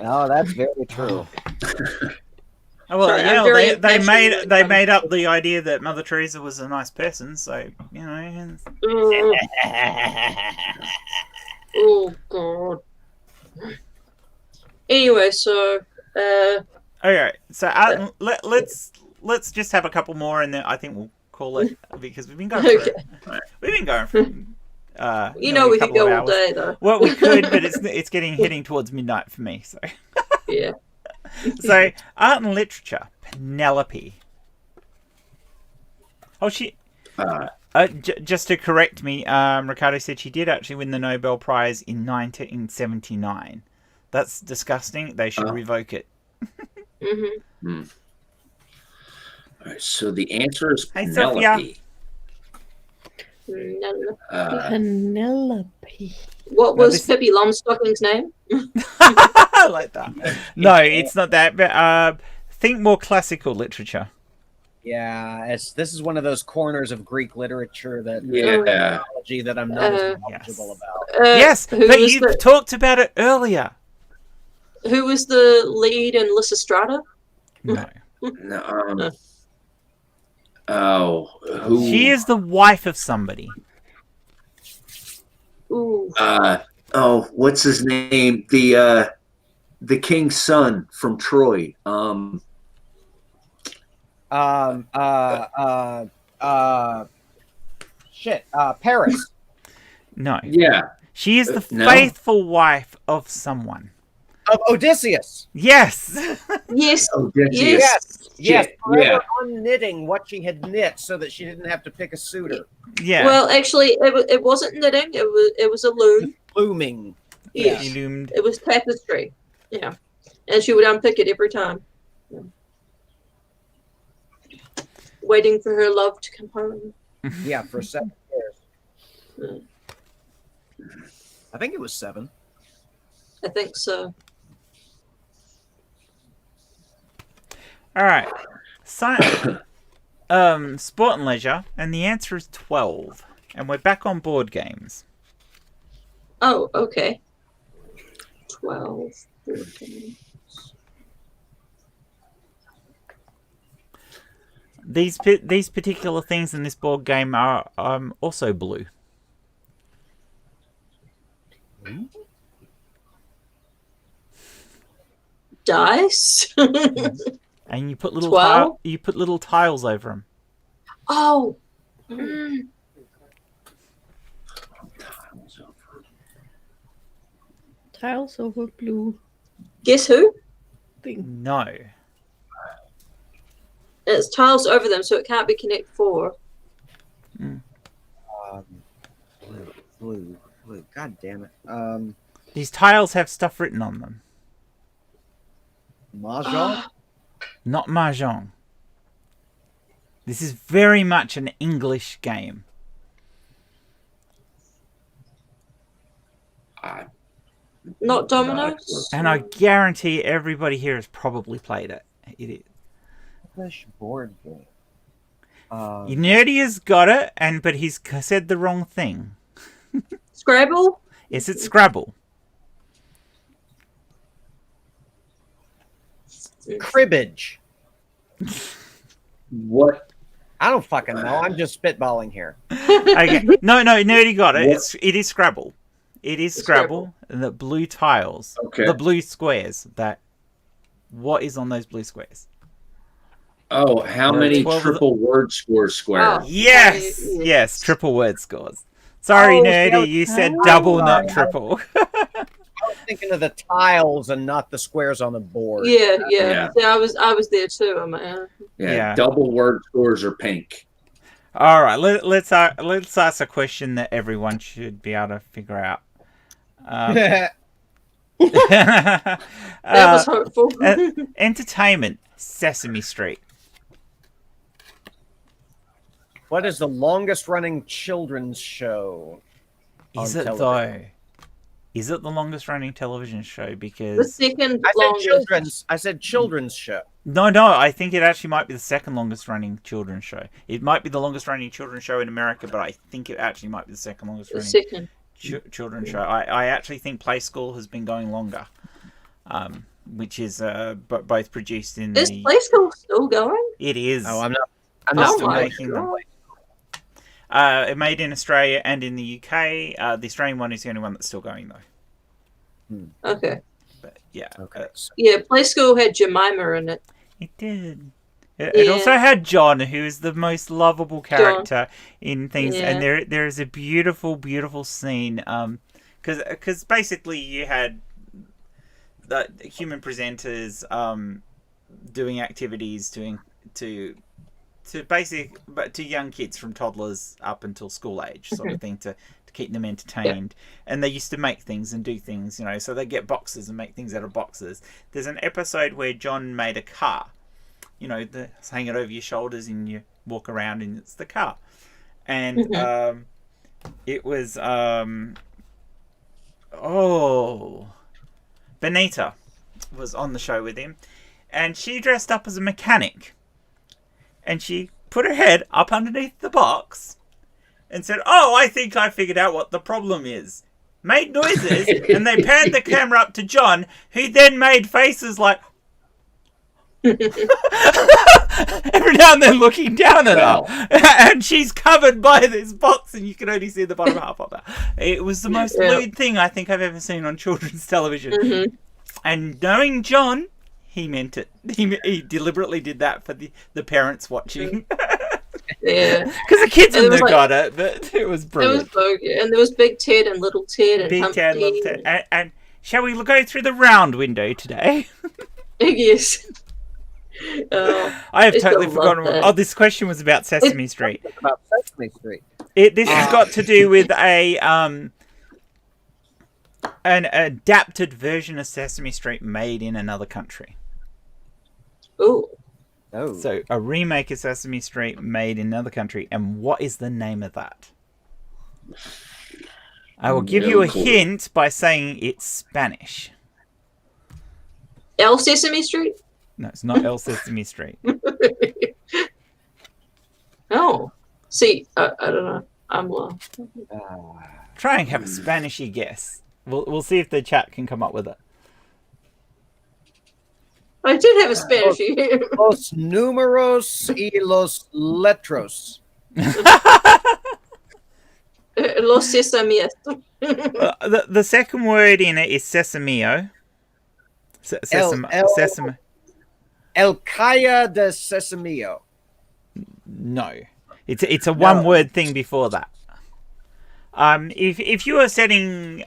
Oh, that's very true. Oh, well, Sorry, you I'm know, very they passionate made about up the idea that Mother Teresa was a nice person, so you know. Oh god. Anyway, so Okay, so let's just have a couple more, and then I think we'll call it because we've been going. We've been going for. you know we could go all hours. day though. Well, we could, but it's heading towards midnight for me. So Yeah. so art and literature, Penelope. Oh, she. Just to correct me, Ricardo said she did actually win the Nobel Prize in 1979. That's disgusting. They should revoke it. Mm-hmm. All right, so the answer is Hey, Penelope. Penelope. What No, was this- Pippi Longstocking's name? I like that. No, it's not that. But think more classical literature. Yeah, this is one of those corners of Greek literature that Yeah. technology that I'm not as knowledgeable Yes. about. Yes, who but was you talked about it earlier. Who was the lead in Lysistrata? No. No, who? She is the wife of somebody. Ooh. What's his name? The king's son from Troy. Paris. No. Yeah. She is the No. faithful wife of someone. Of Odysseus. Yes. Yes. Odysseus. Yes, Shit, forever yeah. unknitting what she had knit so that she didn't have to pick a suitor. Yeah. Well, actually, it wasn't knitting. It was a loom. Looming. Yes. She loomed. It was tapestry. Yeah. And she would unpick it every time. Yeah. Waiting for her love to come home. Yeah, for 7 years. I think it was 7. I think so. All right. Sport and leisure, and the answer is 12. And we're back on board games. Oh, okay. 12. 14. These particular things in this board game are also blue. Dice? And you put little 12? you put little tiles over them. Oh. Tiles over blue. Guess who? No. It's tiles over them, so it can't be Connect 4. Blue. God damn it. These tiles have stuff written on them. Mahjong? Not mahjong. This is very much an English game. Not Dominoes? And I guarantee everybody here has probably played it. It is. English board game. Nerdy has got it, but he's said the wrong thing. Scrabble? Yes, it's Scrabble. Cribbage. What? I don't fucking know. I'm just spitballing here. Okay. No, Nerdy got it. It is Scrabble. It is Scrabble. The blue tiles. Okay. The blue squares. What is on those blue squares? Oh, how There are many 12 triple word squares? Oh. Yes, triple word scores. Sorry, Oh, Nerdy, see, you said I- double, not I- triple. I was thinking of the tiles and not the squares on the board. Yeah. Yeah. See, I was there too. I'm like, Yeah. Double word scores are pink. All right, let's ask a question that everyone should be able to figure out. that was hopeful. Entertainment, Sesame Street. What is the longest running children's show? Is on it television? though? Is it the longest running television show? The Because second I said children's show. no, I think it actually might be the second longest running children's show. It might be the longest running children's show in America, but I think it actually might be the second longest The running second. children's show. I actually think Play School has been going longer, which is both produced in Is the. Play School still going? It is. Oh, I'm not. I'm Oh not still still my making them. God. It made in Australia and in the UK. The Australian one is the only one that's still going though. Okay. But yeah, Okay. So Yeah, Play School had Jemima in it. it did. It Yeah. also had John, who is the most lovable character in things, Yeah. and there is a beautiful, beautiful scene. Because basically you had the human presenters doing activities to young kids from toddlers up until school age sort of thing to keep them entertained. And they used to make things and do things, so they get boxes and make things out of boxes. There's an episode where John made a car, hang it over your shoulders and you walk around and it's the car. And it was Benita was on the show with him, and she dressed up as a mechanic, and she put her head up underneath the box and said, "Oh, I think I figured out what the problem is." Made noises, and they panned the camera up to John, who then made faces like every now and then looking down at her, and she's covered by this box, and you can only see the bottom half of her. It was the most lewd thing I think I've ever seen on children's television. Mm-hmm. And knowing John, he meant it. He deliberately did that for the parents watching. Yeah. Because the kids And it wouldn't have was got it, but it was It brilliant. was so good. And there was Big Ted and Little Ted and Big Humpty. Ted, Little Ted. And shall we go through the round window today? Yes. I have I totally still forgotten. love that. Oh, this question was about Sesame Street. about Sesame Street. This has got to do with an adapted version of Sesame Street made in another country. Ooh. Oh, So a remake of Sesame Street made in another country, and what is the name of that? I will give you a hint by saying it's Spanish. El Sesame Street? No, it's not El Sesame Street. Oh. See, I don't know. I'm lost. Try and have a Spanishy guess. We'll see if the chat can come up with it. I did have a Spanish. los números y los letros. Los Sesamies. The second word in it is sesamio. Sesame. El Calla de Sesamio. No, it's a one word thing before that. If you were setting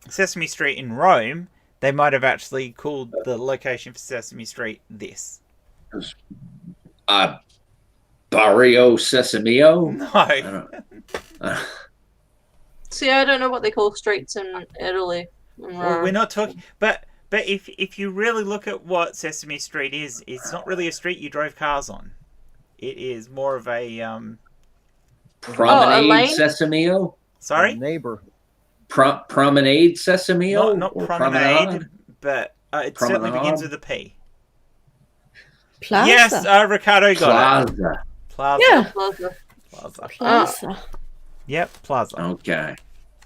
Sesame Street in Rome, they might have actually called the location for Sesame Street this. Barrio Sesamio? No. See, I don't know what they call streets in Italy. Well, we're not talking, but if you really look at what Sesame Street is, it's not really a street you drove cars on. It is more of a Promenade Elaine? Sesameo? sorry, Neighbor. Promenade Sesameo? not Or promenade, but it certainly begins Promenade? with a P. Plaza. Yes, Ricardo got it. Plaza. Plaza. Yeah. Plaza. Plaza. Plaza. Yep, Plaza. Okay.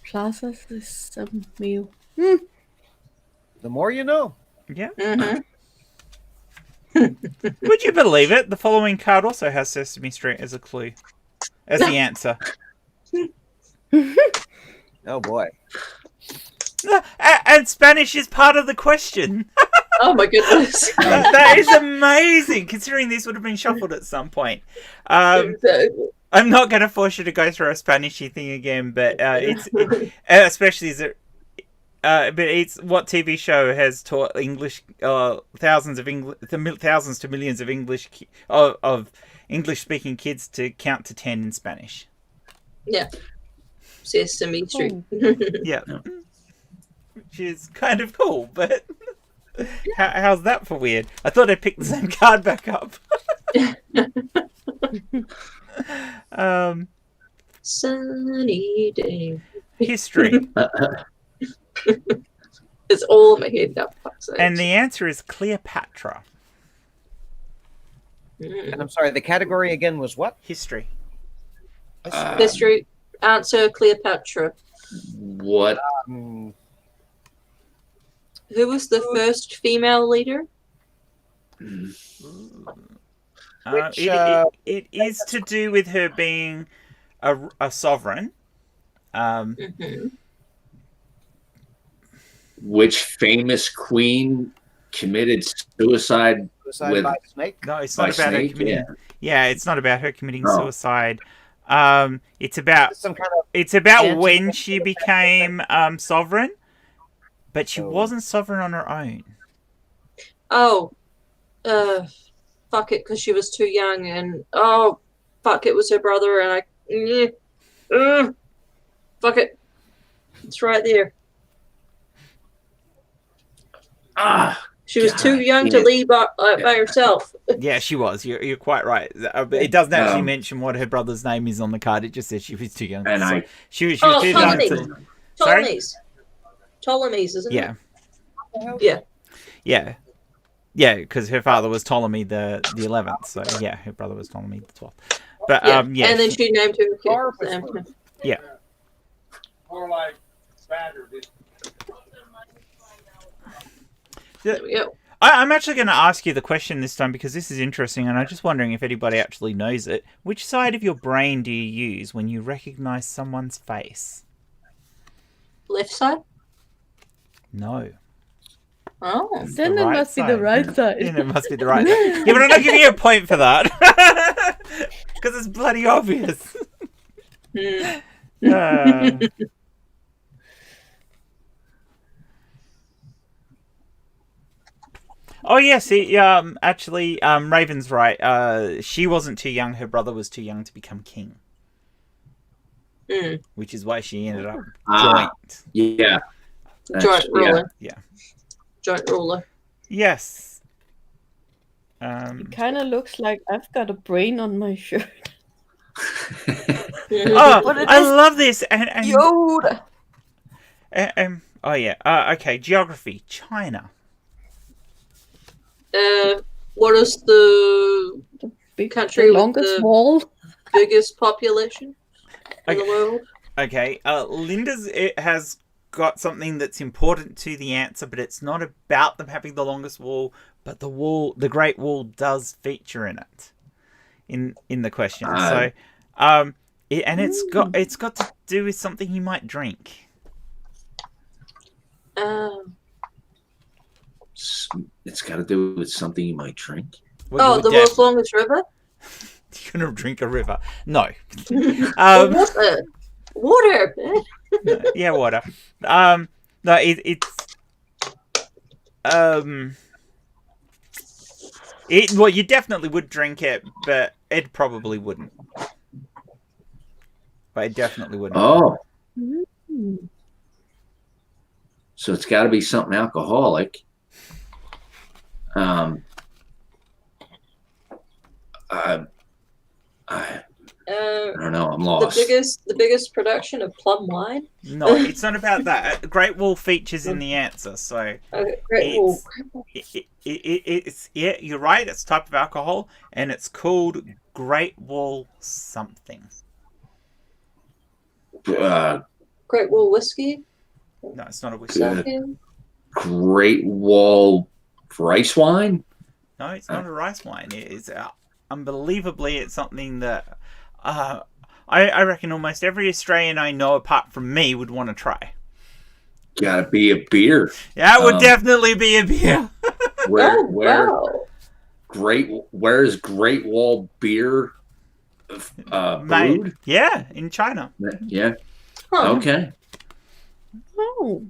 Plaza is a meal. The more you know. Yeah. Mm-hmm. Would you believe it? The following card also has Sesame Street as a clue, as the answer. Oh boy. And Spanish is part of the question. Oh my goodness. That is amazing, considering this would have been shuffled at some point. I'm not going to force you to go through a Spanishy thing again, but especially as it. But it's what TV show has taught English, thousands to millions of English speaking kids to count to 10 in Spanish. Yeah. Sesame Street. Yeah, which is kind of cool, but how's that for weird? I thought I'd pick the same card back up. Sunny day. History. It's all in my head now. fuck's sake. And the answer is Cleopatra. And I'm sorry, the category again was what? History. History. Answer Cleopatra. What? Hmm. Who was the first female leader? Which, It is to do with her being a sovereign. Mm-hmm. Which famous queen committed suicide? Suicide With- by snake? No, it's By not about her snake? committing. Yeah, it's not about her committing Oh. suicide. It's about Some kind of when she became sovereign, but she Oh. wasn't sovereign on her own. Oh. Fuck it, because she was too young, and fuck, it was her brother, and fuck it. It's right there. She was too God, young to yeah. leave by herself. Yeah, she was. You're quite right. But it doesn't actually Um, mention what her brother's name is on the card. It just says she was too young. And So I- she was Oh, too young Ptolemy. to. Sorry? Ptolemy's, isn't Yeah, it? Yeah. yeah, because her father was Ptolemy the 11th. So yeah, her brother was Ptolemy the 12th. But Yeah. yeah, And then she named her Barb kid. was first. yeah. More like Spatter did. There we go. I'm actually going to ask you the question this time because this is interesting, and I'm just wondering if anybody actually knows it. Which side of your brain do you use when you recognize someone's face? Left side? No. Oh. It's Then the it right must be the side. right side. Yeah, it must be the right side. Yeah, but I'm not giving you a point for that. Because it's bloody obvious. Hmm. Oh yeah, see, actually, Raven's right. She wasn't too young. Her brother was too young to become king, Hmm. which is why she ended up Ah. joint. Yeah. Joint ruler. Yeah. Joint ruler. Yes. It kind of looks like I've got a brain on my shirt. Oh, But it I is love this. And Yoda. oh yeah. Okay. Geography. China. What is the Big, Country the with longest the- wall. biggest population in the Okay. world? Okay. Linda's it has got something that's important to the answer, but it's not about them having the longest wall. But the Great Wall, does feature in it, in the question. So, it's got to do with something you might drink. It's got to do with something you might drink. Well, you the would world's longest river? You're gonna drink a river? No. Water. Water. Yeah, water. No, it's well, you definitely would drink it, but Ed probably wouldn't. But it definitely wouldn't. Oh, Mm. so it's got to be something alcoholic. I Uh, don't know. I'm the lost. biggest production of plum wine. No, it's not about that. Great Wall features in the answer, so Great Wall. it's yeah. You're right. It's a type of alcohol, and it's called Great Wall something. Great Wall whiskey. No, it's not a whiskey. Something. Great Wall rice wine. No, it's not a rice wine. It's unbelievably, it's something that I reckon almost every Australian I know, apart from me, would want to try. Gotta be a beer. Yeah, it would definitely be a beer. Wow. Where's Great Wall beer brewed? Yeah, in China. Yeah. Huh. Okay. Oh.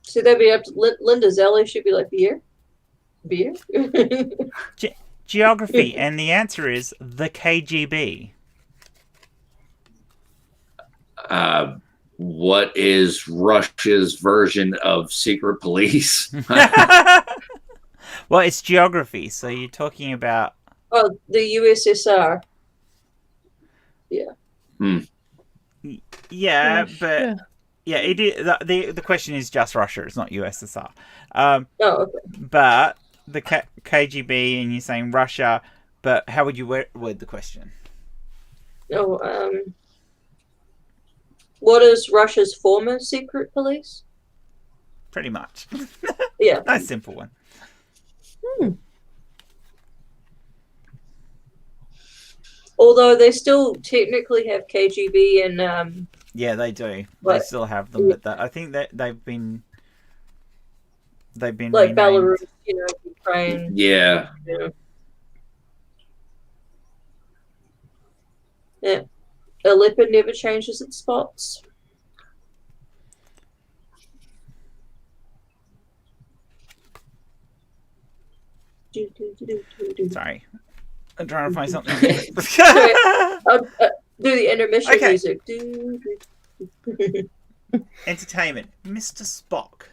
So they'd be up to Linda Zelli. She'd be like, beer? Geography, and the answer is the KGB. What is Russia's version of secret police? Well, it's geography, so you're talking about Oh, the USSR. yeah, but Yeah. yeah, it is, the question is just Russia. It's not USSR. Oh, okay. But the KGB, and you're saying Russia, but how would you word the question? Oh, what is Russia's former secret police? Pretty much. Yeah. Nice simple one. Although they still technically have KGB and Yeah, they do. They But- still have them, but I think that they've been like renamed. Belarus, Ukraine. Yeah. Yeah. Aleppo never changes its spots. Sorry, I'm trying to find something. Do the intermission Okay. music. Entertainment, Mr. Spock.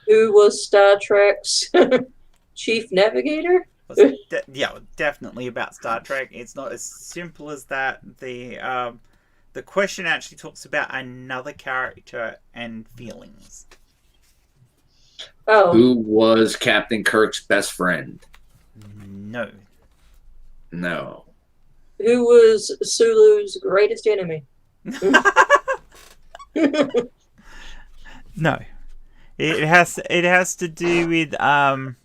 Who was Star Trek's chief navigator? Yeah, definitely about Star Trek. It's not as simple as that. The question actually talks about another character and feelings. Oh, Who was Captain Kirk's best friend? No. No. who was Sulu's greatest enemy? No. It has to do with a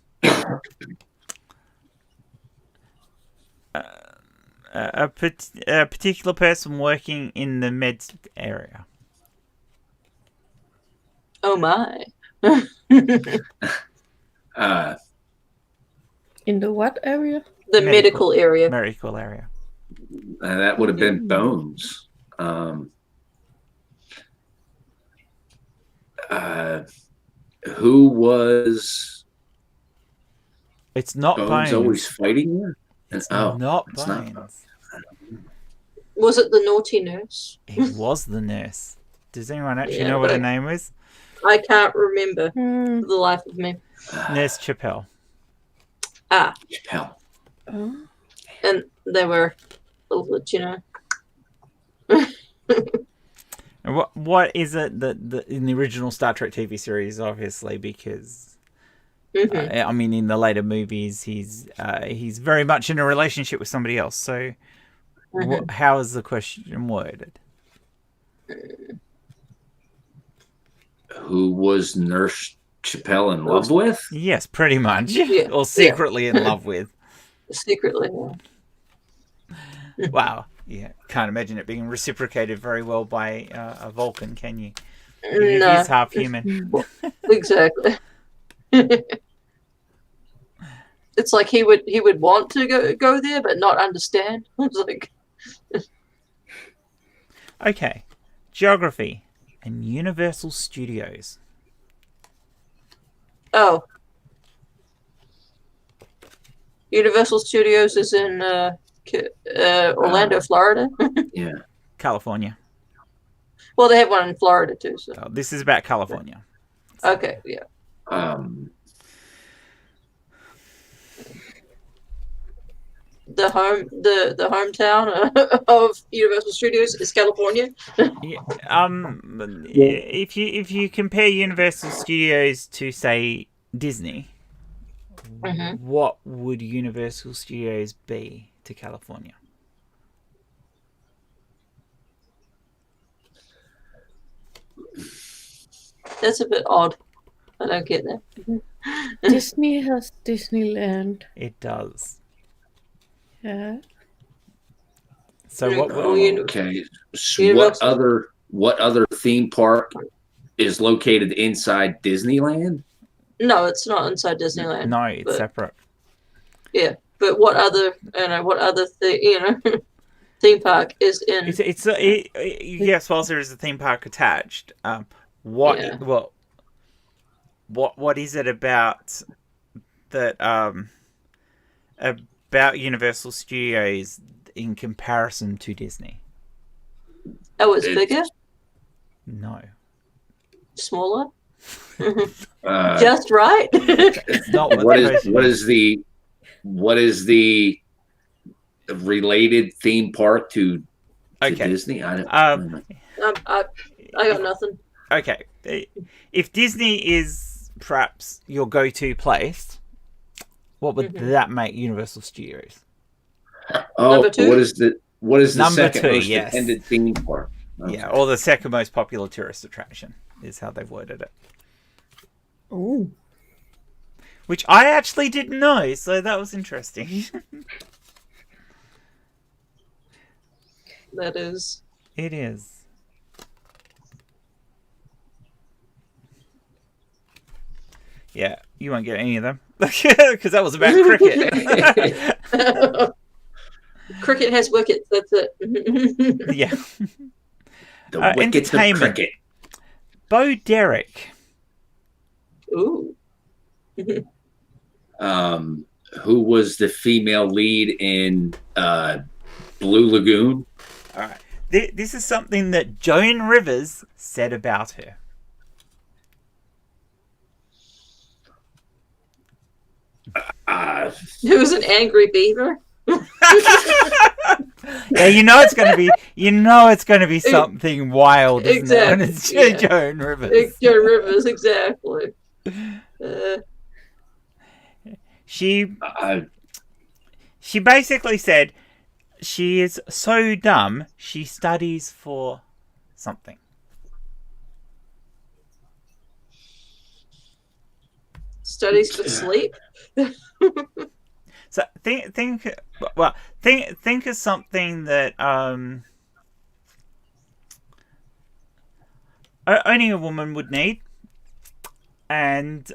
particular person working in the med area. Oh my. In the what area? The medical area. Medical area. That would have been Bones. Who was It's not Bones Bones. always fighting there? It's Oh, not it's not Bones. Was it the naughty nurse? It was the nurse. Does anyone actually Yeah, know what but her name was? I can't remember Hmm. for the life of me. Nurse Chappelle. Ah, Hell. Oh. and they were a little bit, And what is it that in the original Star Trek TV series, obviously, because Mhm. I mean, in the later movies, he's very much in a relationship with somebody else. So, how is the question worded? Who was Nurse Chappelle in love with? Yes, pretty much, Yeah. or secretly in love with. secretly. Wow, yeah, can't imagine it being reciprocated very well by a Vulcan, can you? No, He's half human. exactly. It's like he would want to go there, but not understand. It's like, Okay, geography and Universal Studios. oh, Universal Studios is in Orlando, Florida. Yeah. California. Well, they have one in Florida too. So Oh, this is about California. Okay, yeah. The hometown of Universal Studios is California. If you compare Universal Studios to say Disney, what would Universal Studios be to California? That's a bit odd. I don't get that. Disney has Disneyland. It does. Yeah. So what? Okay. So what other theme park is located inside Disneyland? No, it's not inside Disneyland. No, it's separate. Yeah, but what other theme park is in? Yes, whilst there is a theme park attached. What is it about that about Universal Studios in comparison to Disney? Oh, it's bigger? No. Smaller? Just right? It's not what is the related theme park to Disney? I got nothing. Okay. If Disney is perhaps your go-to place, what would that make Universal Studios? Number two? What is the Number second two, most yes. attended theme park? Okay. Yeah, or the second most popular tourist attraction is how they've worded it. Ooh. Which I actually didn't know, so that was interesting. That is. It is. Yeah, you won't get any of them. Because that was about cricket. Cricket has wickets, that's it. Yeah. The wickets of entertainment. cricket. Bo Derek. Ooh. Who was the female lead in Blue Lagoon? All right. This is something that Joan Rivers said about her. It was an angry beaver. Yeah, it's going to be something wild, isn't it? When it's Joan Rivers. Joan Rivers, exactly. She basically said she is so dumb she studies for something. Studies for sleep. So think of something that only a woman would need, and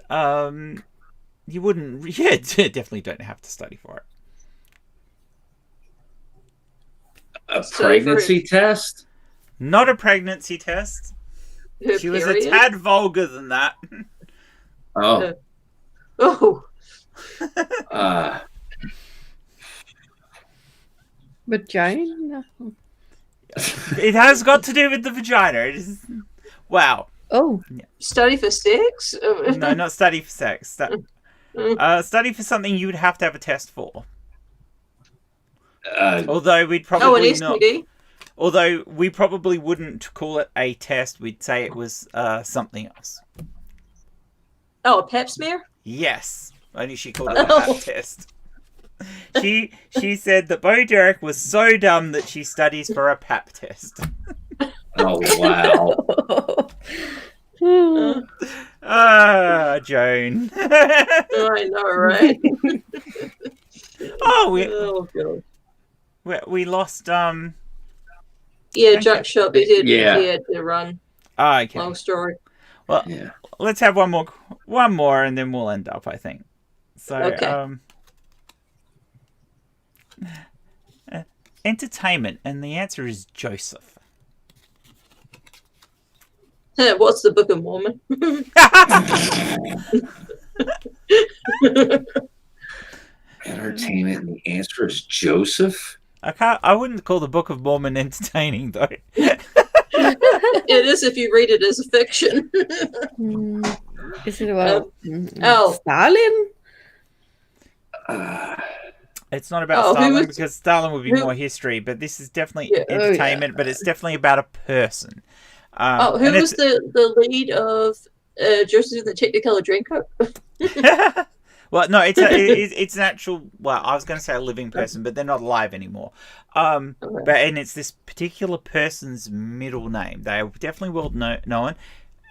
you wouldn't. Yeah, definitely don't have to study for it. A pregnancy test? Not a pregnancy test. Her She was period? a tad vulgar than that. Oh. Oh. Vagina. It has got to do with the vagina. It is. Wow. Oh. Study for sex? No, not study for sex. Study for something you would have to have a test for. Although we'd probably an STD? Although we probably wouldn't call it a test. We'd say it was something else. Oh, a pap smear? Yes. Only she called it a pap test. She said that Bo Derek was so dumb that she studies for a pap test. Oh, wow. Joan. I know, right? Oh, God. we lost Yeah, junk shop. He did. Yeah. He had to run. Oh, okay. Long story. Well, Yeah. let's have one more, and then we'll end up, I think. So, Okay. Entertainment, and the answer is Joseph. What's the Book of Mormon? Entertainment, and the answer is Joseph? I wouldn't call the Book of Mormon entertaining, though. It is if you read it as a fiction. Is it about oh. Stalin? It's not about Oh, who Stalin was- because Stalin would be who- more history, but this is definitely Yeah. Oh, yeah. entertainment. But it's definitely about a person. Oh, who and was the lead of Joseph the Technicolor Dreamcoat? Well, no, it's an actual. Well, I was going to say a living person, but they're not alive anymore. Okay. But it's this particular person's middle name. They are definitely well known,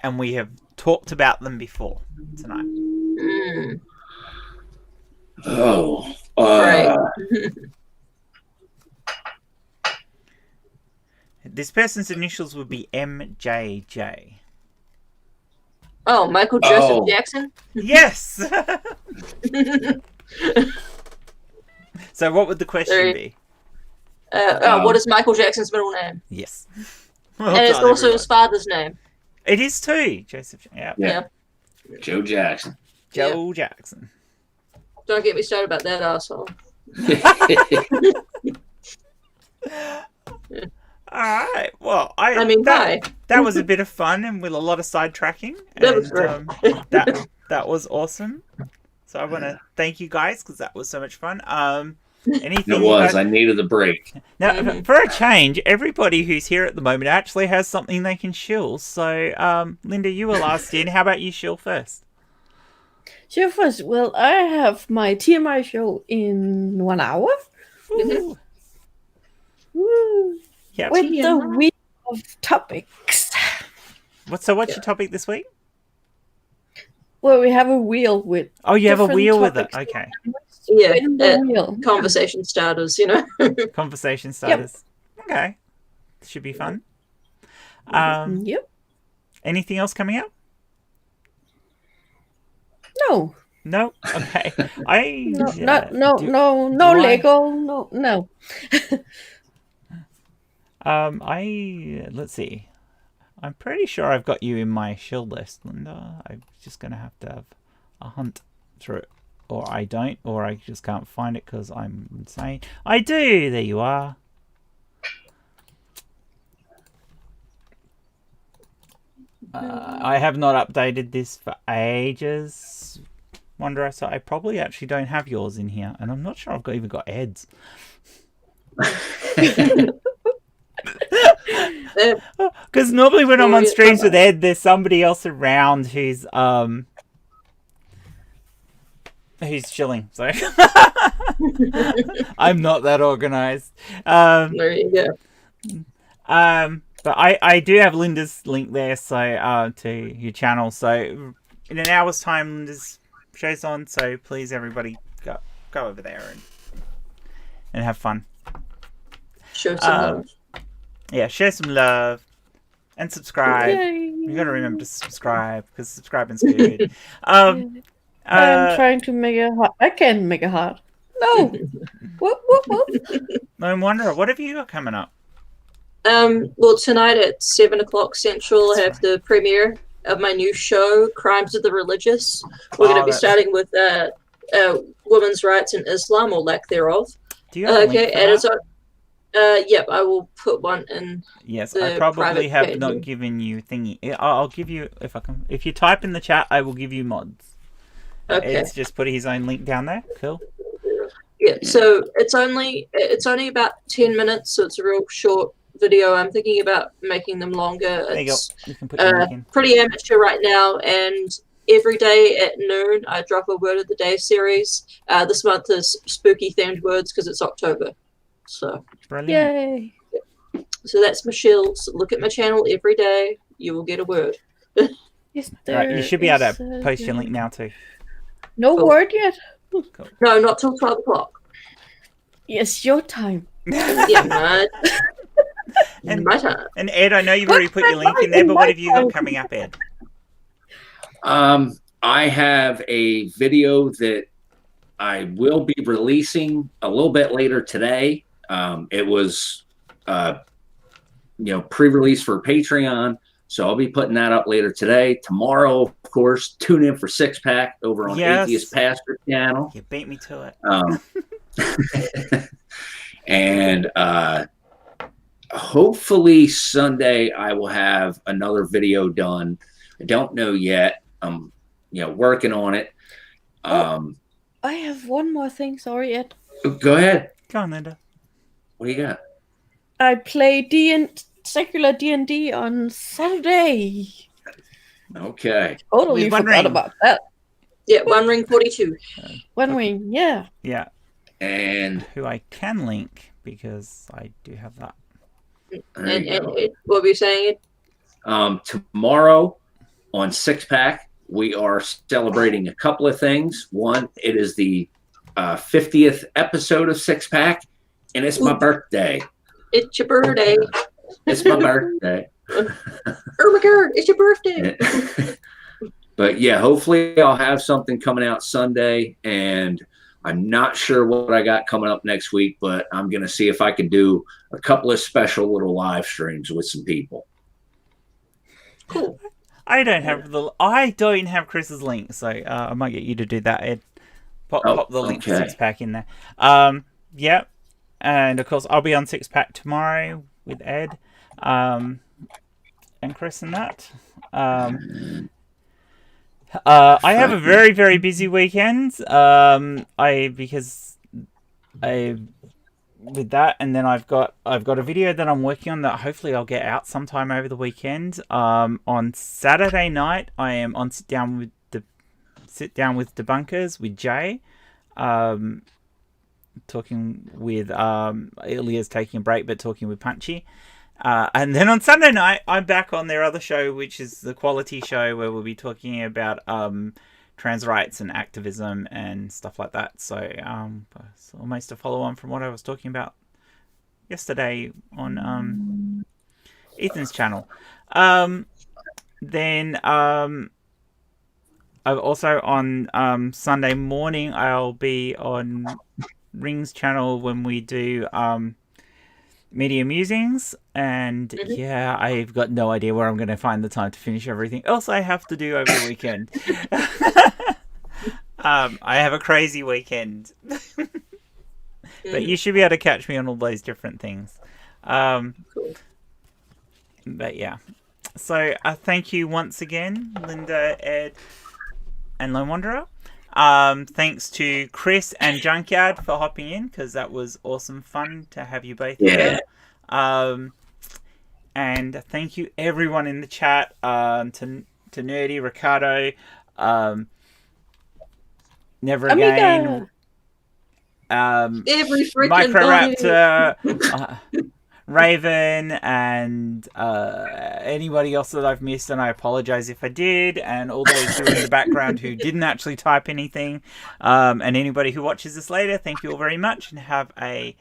and we have talked about them before tonight. Mm. Oh, Right. This person's initials would be MJJ. Oh, Michael Joseph Oh. Jackson. Yes. So, what would the question Sorry. be? What is Michael Jackson's middle name? Yes. And it's done, also everyone. his father's name. It is too, Joseph. Yeah. Yeah. Joe Jackson. Joe Jackson. Don't get me started about that asshole. All right. Well, I mean, why? that was a bit of fun and with a lot of sidetracking. That was And, great. that was awesome. So I want to thank you guys because that was so much fun. Anything It you was. guys- I needed a break. Now, Mhm. for a change, everybody who's here at the moment actually has something they can shill. So, Linda, you were last in. How about you shill first? Sure, first. Well, I have my TMI show in 1 hour. Ooh. Woo. Yeah. With the TMI. wheel of topics. What's your topic this week? Well, we have a wheel with. Oh, you have a different wheel with it. topics. Okay. Yeah, In the wheel. conversation starters, you know. Conversation starters. Okay. Should be fun. Yep. Anything else coming up? No. No. Okay. No, no do I- Lego. No. Let's see. I'm pretty sure I've got you in my shill list, Linda. I'm just gonna have to have a hunt through it, or I don't, or I just can't find it because I'm insane. I do. There you are. I have not updated this for ages, Wanderer, so I probably actually don't have yours in here, and I'm not sure I've even got Ed's. Because normally when I'm on streams with Ed, there's somebody else around who's chilling. So I'm not that organized. There you go. But I do have Linda's link there, so to your channel. So in an hour's time, Linda's show's on. So please, everybody, go over there and have fun. Show some love. Yeah, share some love and subscribe. Yay. You got to remember to subscribe because subscribing's good. I'm trying to make a heart. I can't make a heart. No. Whoop, whoop, whoop. I'm wondering, what have you got coming up? Well, tonight at 7:00 Central, I have the premiere of my new show, Crimes of the Religious. We're going to be starting with women's rights in Islam, or lack thereof. Do you have a link Okay, for and that? it's on. Yep, I will put one in. Yes, the I probably private have page. not given you thingy. I'll give you if I can. If you type in the chat, I will give you mods. Okay. It's just put his own link down there. Cool. Yeah, so it's only about 10 minutes, so it's a real short video. I'm thinking about making them longer. There you go. It's You can put your link in. pretty amateur right now, and every day at noon I drop a word of the day series. This month is spooky themed words because it's October. So Brilliant. Yay. that's Michelle. So look at my channel every day. You will get a word. Is Right, you should be able is, to post your link now too. No Cool. word yet? No, not till 12:00. Yes, your time. Yeah, my And- time. And Ed, I know you've already put your link in there, but what have you got coming up, Ed? I have a video that I will be releasing a little bit later today. It was, pre-released for Patreon, so I'll be putting that up later today. Tomorrow, of course, tune in for Six Pack over on Yes. Atheist Pastor channel. You beat me to it. And hopefully Sunday I will have another video done. I don't know yet. I'm working on it. I have one more thing. Sorry, Ed. Go ahead. Go on, Linda. What do you got? I play secular D&D on Saturday. Okay. Totally With One forgot Ring. about that. Yeah, One Ring 42. One Ring, yeah. Yeah. And Who I can link because I do have that. And what were you saying? tomorrow on Six Pack, we are celebrating a couple of things. One, it is the 50th episode of Six Pack, and it's my birthday. It's your birthday. It's my birthday. Oh my God, it's your birthday. But yeah, hopefully I'll have something coming out Sunday, and I'm not sure what I got coming up next week, but I'm going to see if I can do a couple of special little live streams with some people. Cool. I don't have Chris's link, so I might get you to do that, Ed. Pop the link to Six Pack in there. Yeah, and of course I'll be on Six Pack tomorrow with Ed, and Chris and that. I have a very, very busy weekend. With that, and then I've got a video that I'm working on that hopefully I'll get out sometime over the weekend. On Saturday night, I am on sit down with debunkers with Jay, talking with Ilya's taking a break, but talking with Punchy. And then on Sunday night, I'm back on their other show, which is the Quality Show, where we'll be talking about trans rights and activism and stuff like that. So it's almost a follow-on from what I was talking about yesterday on Ethan's channel. Then I've also on Sunday morning, I'll be on Ring's channel when we do Media Musings, and yeah, I've got no idea where I'm going to find the time to finish everything else I have to do over the weekend. I have a crazy weekend. But you should be able to catch me on all those different things. But yeah, so thank you once again, Linda, Ed, and Lone Wanderer. Thanks to Chris and Junkyard for hopping in, because that was awesome fun to have you both here. And thank you everyone in the chat, to Nerdy, Ricardo, Never Again, Every freaking Microraptor, Raven, and anybody else that I've missed, and I apologize if I did, and all those who are in the background who didn't actually type anything, and anybody who watches this later, thank you all very much, and have a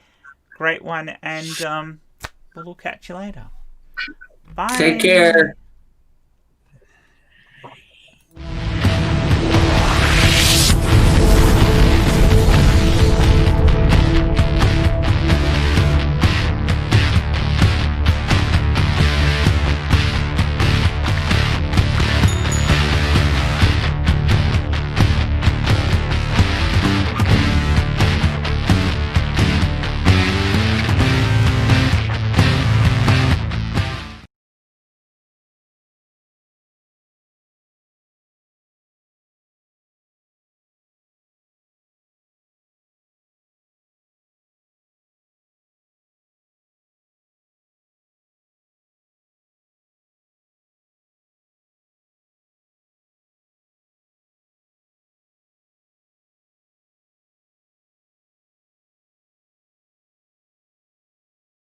great one, and we'll catch you later. Bye. Take care.